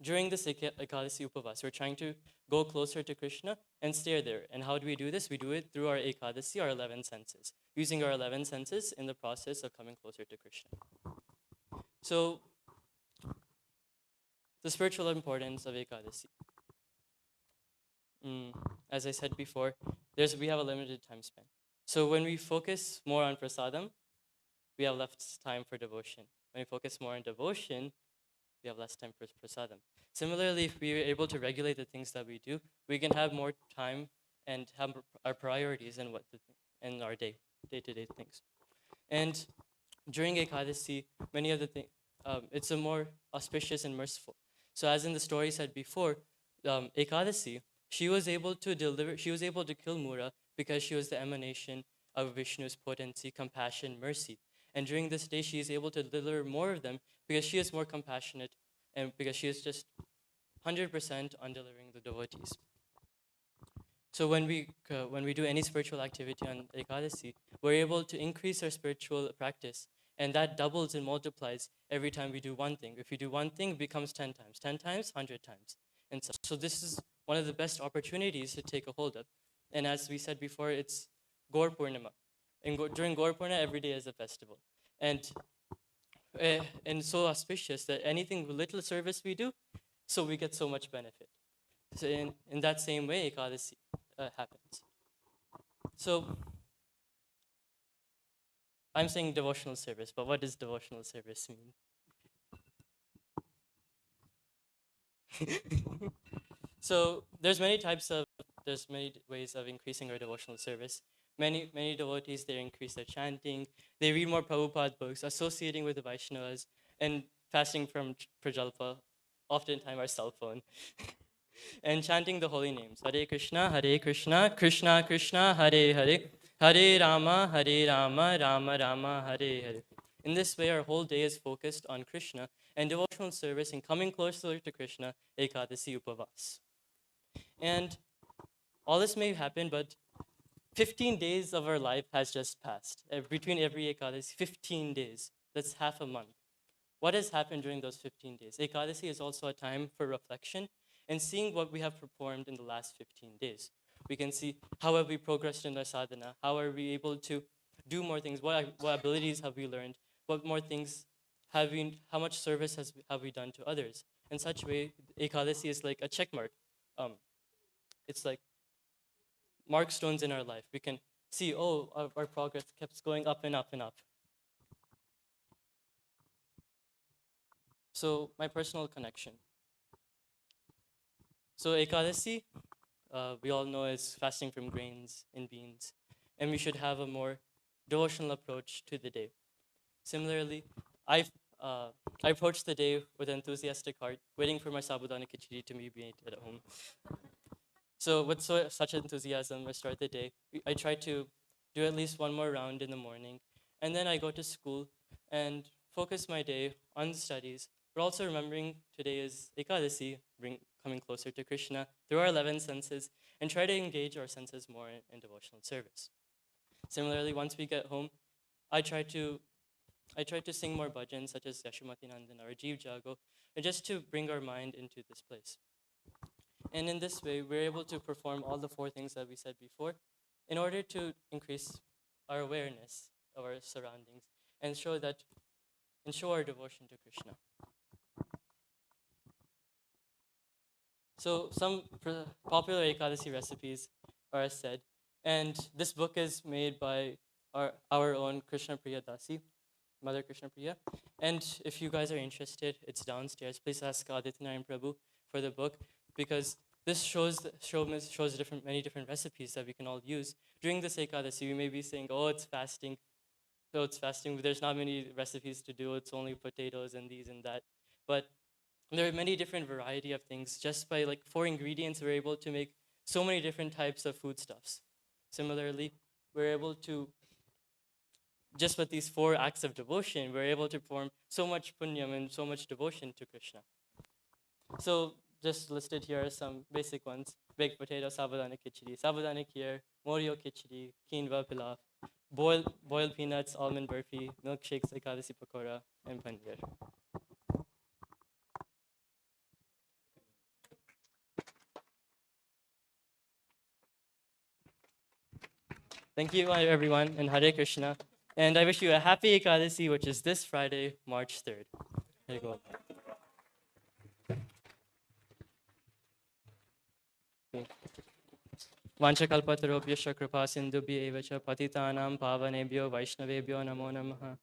during this Ekadasi upavas, we're trying to go closer to Krishna and stay there. And how do we do this? We do it through our Ekadasi, our 11 senses, using our 11 senses in the process of coming closer to Krishna. So the spiritual importance of Ekadasi. As I said before, we have a limited time span. So when we focus more on prasadam, we have less time for devotion. When we focus more on devotion, we have less time for prasadam. Similarly, if we are able to regulate the things that we do, we can have more time and have our priorities in our day-to-day things. And during Ekadasi, many of the things, it's a more auspicious and merciful. So as in the story said before, Ekadasi, she was able to kill Mura because she was the emanation of Vishnu's potency, compassion, mercy. And during this day, she is able to deliver more of them because she is more compassionate and because she is just 100% on delivering the devotees. So when we do any spiritual activity on Ekadasi, we're able to increase our spiritual practice, and that doubles and multiplies every time we do one thing. If we do one thing, it becomes 10 times, 100 times. And so this is one of the best opportunities to take a hold of. And as we said before, it's Gaur Purnima. During Gaur Purnima, every day is a festival. And so auspicious that little service we do, So we get so much benefit. So in that same way, Ekadasi happens. So I'm saying devotional service, but what does devotional service mean? So there's many ways of increasing our devotional service. Many devotees, they increase their chanting, they read more Prabhupada books, associating with the Vaishnavas, and fasting from Prajalpa, oftentimes our cell phone, and chanting the holy names. Hare Krishna, Krishna Krishna, Hare Hare, Hare Rama, Rama Rama, Hare Hare. In this way, our whole day is focused on Krishna and devotional service and coming closer to Krishna, Ekadasi Upavas. And all this may happen, but 15 days of our life has just passed. Between every Ekadasi, 15 days. That's half a month. What has happened during those 15 days? Ekadasi is also a time for reflection and seeing what we have performed in the last 15 days. We can see how have we progressed in our sadhana, how are we able to do more things, what abilities have we learned, what more things how much service have we done to others. In such a way, Ekadasi is like a check mark. It's like mark stones in our life. We can see, our progress keeps going up and up and up. So my personal connection. So Ekadasi, we all know, is fasting from grains and beans, and we should have a more devotional approach to the day. Similarly, I approach the day with an enthusiastic heart, waiting for my sabudana khichdi to be made at home. So with such enthusiasm, I start the day. I try to do at least one more round in the morning, and then I go to school and focus my day on the studies. We're also remembering today is Ekadasi, coming closer to Krishna through our 11 senses, and try to engage our senses more in devotional service. Similarly, once we get home, I try to sing more bhajans such as Yashomati Nandan or Jeev Jago, and just to bring our mind into this place. And in this way, we're able to perform all the 4 things that we said before in order to increase our awareness of our surroundings and show our devotion to Krishna. So some popular Ekadasi recipes are as said, and this book is made by our own Krishna Priya Dasi, Mother Krishna Priya. And if you guys are interested, it's downstairs. Please ask Aditya Prabhu for the book, because this shows many different recipes that we can all use during this Ekadasi. We may be saying, it's fasting. So it's fasting. There's not many recipes to do. It's only potatoes and these and that. But there are many different variety of things. Just by 4 ingredients, we're able to make so many different types of foodstuffs. Similarly, we're able to, just with these 4 acts of devotion, we're able to perform so much punyam and so much devotion to Krishna. So just listed here are some basic ones: baked potato, sabudana khichdi, sabudana kheer, morio khichdi, quinoa pilaf, boiled peanuts, almond burfi, milkshakes, ekadasi pakora, and paneer. Thank you, everyone, and Hare Krishna. And I wish you a happy Ekadasi, which is this Friday, March 3rd. There you go. Vanchakalpatarobhyascha kripa sindhubhya evacha patitanam pavanebhyo vaishnavebhyo namo namaha.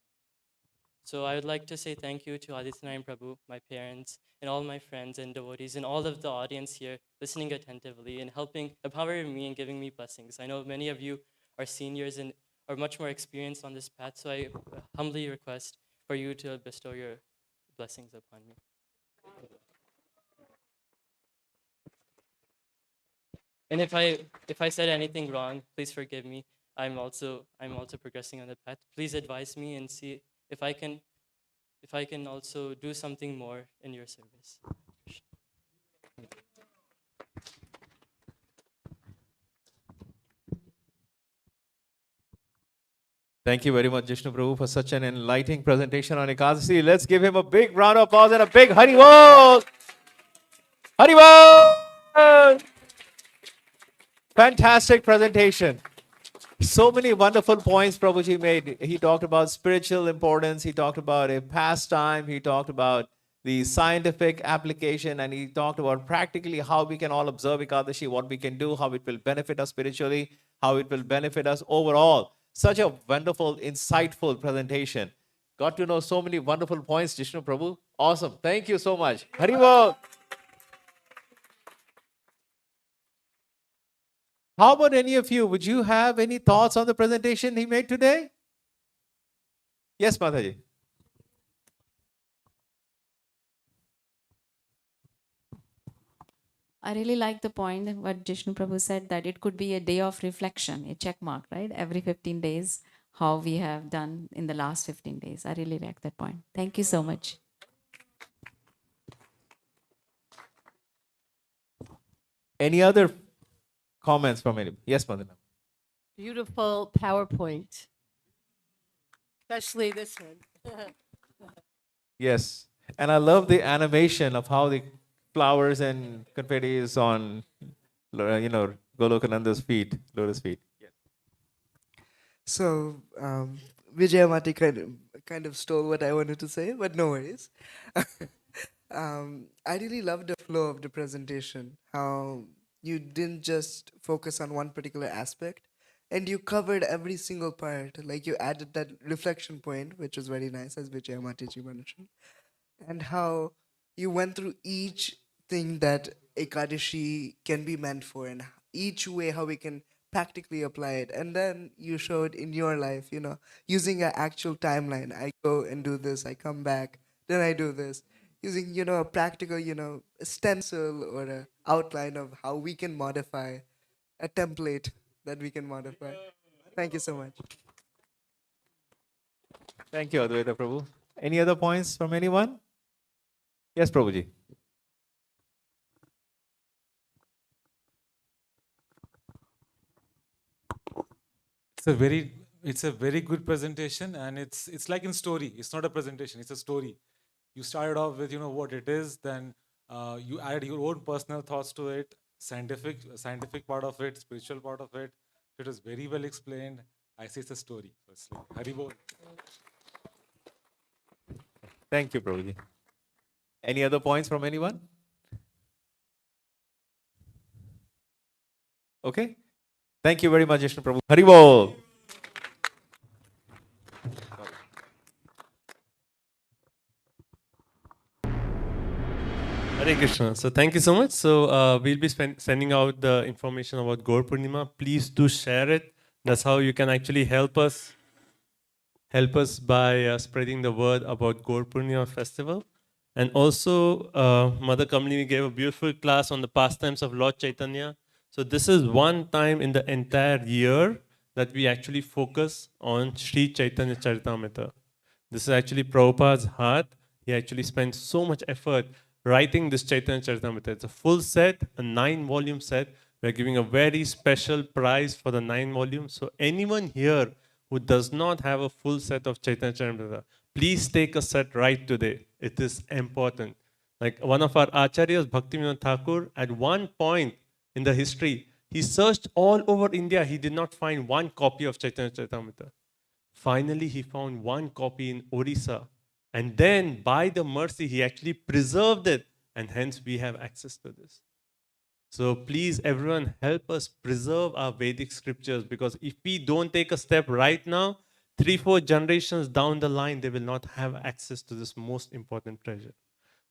So I would like to say thank you to Aditya Prabhu, my parents, and all my friends and devotees, and all of the audience here listening attentively and empowering me and giving me blessings. I know many of you are seniors and are much more experienced on this path, so I humbly request for you to bestow your blessings upon me. And if I said anything wrong, please forgive me. I'm also progressing on the path. Please advise me and see if I can also do something more in your service. Thank you very much, Jishnu Prabhu, for such an enlightening presentation on Ekadasi. Let's give him a big round of applause and a big Haribol! Haribol! Fantastic presentation. So many wonderful points Prabhuji made. He talked about spiritual importance. He talked about a pastime. He talked about the scientific application, and he talked about practically how we can all observe Ekadashi, what we can do, how it will benefit us spiritually, how it will benefit us overall. Such a wonderful, insightful presentation. Got to know so many wonderful points, Jishnu Prabhu. Awesome. Thank you so much. Haribol. How about any of you? Would you have any thoughts on the presentation he made today? Yes, Mataji. I really like the point what Jishnu Prabhu said, that it could be a day of reflection, a check mark, right? Every 15 days, how we have done in the last 15 days. I really like that point. Thank you so much. Any other comments from anybody? Yes, Madana. Beautiful PowerPoint, especially this one. Yes. And I love the animation of how the flowers and confetti is on, Golokananda's feet, lotus feet. Yes. So, Vijayamati kind of stole what I wanted to say, but no worries. I really loved the flow of the presentation, how you didn't just focus on one particular aspect, and you covered every single part. Like you added that reflection point, which was very nice, as Vijayamati ji mentioned, and how you went through each thing that Ekadashi can be meant for, and each way how we can practically apply it. And then you showed in your life, using an actual timeline. I go and do this, I come back, then I do this. Using, a practical, a stencil or an outline of how we can modify a template that we can modify. Thank you so much. Thank you, Advaita Prabhu. Any other points from anyone? Yes, Prabhuji. It's a very good presentation, and it's like in story. It's not a presentation, it's a story. You started off with what it is, then you added your own personal thoughts to it, scientific part of it, spiritual part of it. It was very well explained. I say it's a story. So it's like Haribol. Thank you, Prabhuji. Any other points from anyone? Okay. Thank you very much, Vishnu Prabhu. Haribol. Hare Krishna. So thank you so much. So we'll be sending out the information about Gaur Purnima. Please do share it. That's how you can actually help us by spreading the word about Gaur Purnima festival. And also, Mother Kamalini gave a beautiful class on the pastimes of Lord Chaitanya. So this is one time in the entire year that we actually focus on Sri Chaitanya Charitamrita. This is actually Prabhupada's heart. He actually spent so much effort writing this Chaitanya Charitamrita. It's a full set, a 9-volume set. We're giving a very special prize for the 9 volumes. So anyone here who does not have a full set of Chaitanya Charitamrita, please take a set right today. It is important. Like one of our acharyas, Bhaktivinoda Thakur, at one point in the history, he searched all over India. He did not find one copy of Chaitanya Charitamrita. Finally, he found one copy in Orissa. And then, by the mercy, he actually preserved it. And hence, we have access to this. So please, everyone, help us preserve our Vedic scriptures. Because if we don't take a step right now, 3-4 generations down the line, they will not have access to this most important treasure.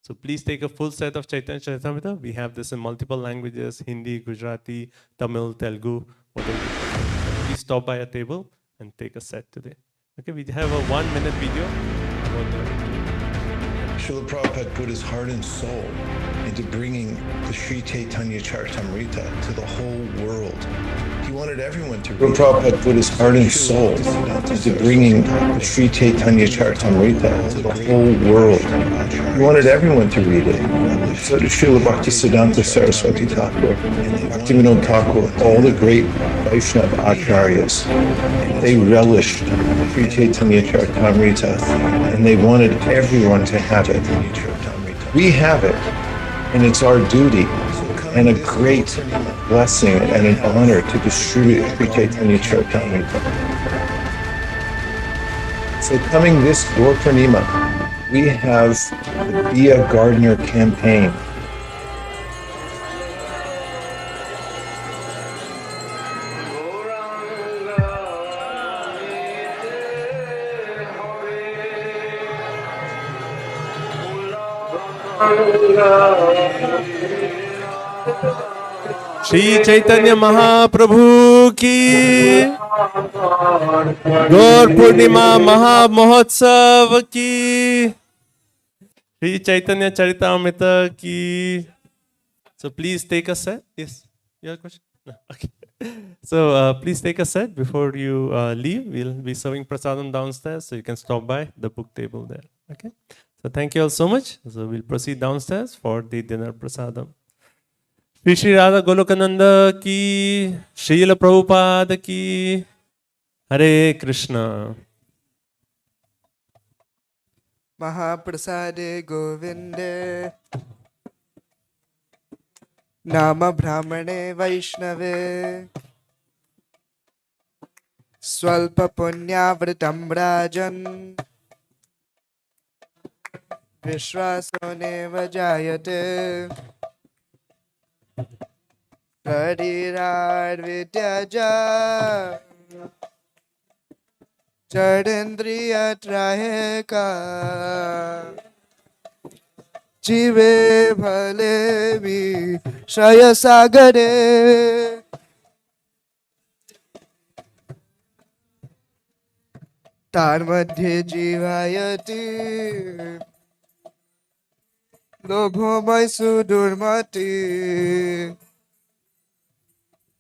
So please take a full set of Chaitanya Charitamrita. We have this in multiple languages, Hindi, Gujarati, Tamil, Telugu, whatever. Please stop by a table and take a set today. Okay, we have a 1-minute video. Srila Prabhupada put his heart and soul into bringing the Sri Chaitanya Charitamrita to the whole world. He wanted everyone to read it. Srila Prabhupada put his heart and soul into bringing the Sri Chaitanya Charitamrita to the whole world. He wanted everyone to read it. So did Srila Bhaktisiddhanta Saraswati Thakur, Bhaktivinoda Thakur, all the great Vaishnava acharyas. They relished Sri Chaitanya Charitamrita and they wanted everyone to have it. We have it, and it's our duty and a great blessing and an honor to distribute Sri Chaitanya Charitamrita. So coming this Gaur Purnima, we have the Be a Gardener campaign. Shri Chaitanya Mahaprabhu की गौर पूर्णिमा महामहोत्सव की श्री चैतन्य चरितामृत की. So please take a seat. Yes, you have a question? No. Okay. So please take a seat before you leave. We'll be serving prasadam downstairs, so you can stop by the book table there. Okay. So thank you all so much. So we'll proceed downstairs for the dinner prasadam. Shri Shri Radha गोलोकानंद की, श्रील प्रभुपाद की. हरे कृष्ण. महाप्रसादे गोविंदे नाम ब्राह्मणे वैष्णवे स्वल्प पुण्यावृतं राजन् विश्वासो नैव जायते शरीराद्वित्यजा जडेन्द्रियत्राहेका जीवे भले विषय सागरे तान्मध्ये जीवायति लोभोमय सुदुर्मति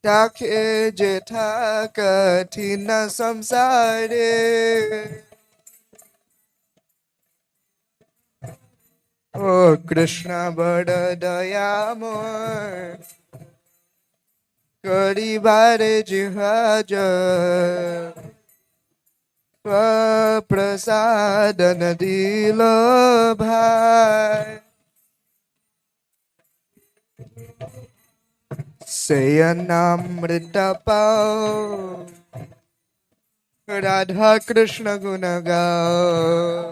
ताके जेठा कठिन संसारे ओ कृष्ण बड़ दयामय करी बारे जिहाज प्रसादन दिलो भाई सेयनामृत पाओ राधा कृष्ण गुण गाओ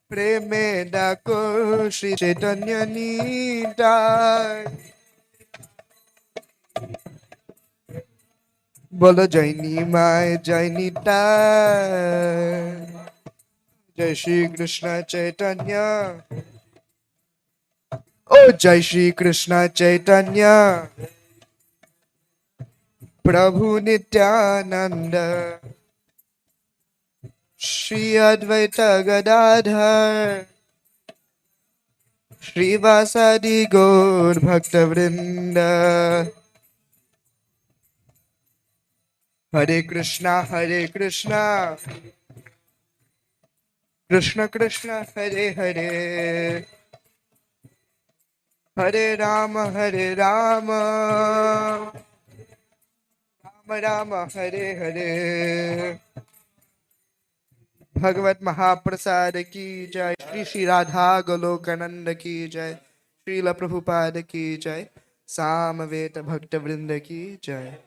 प्रेमे डाको श्री चैतन्य नीताय बोलो जैनी माय जय निताय जय श्री कृष्ण चैतन्य ओ जय श्री कृष्ण चैतन्य प्रभु नित्यानंद श्री अद्वैत गदाधर श्रीवासादि गौर भक्त वृंद. हरे कृष्णा कृष्ण कृष्ण हरे हरे हरे राम राम राम हरे हरे. भगवत महाप्रसाद की जय. श्री श्री राधा गोलोकानंद की जय. श्रील प्रभुपाद की जय. सामवेद भक्त वृंद की जय.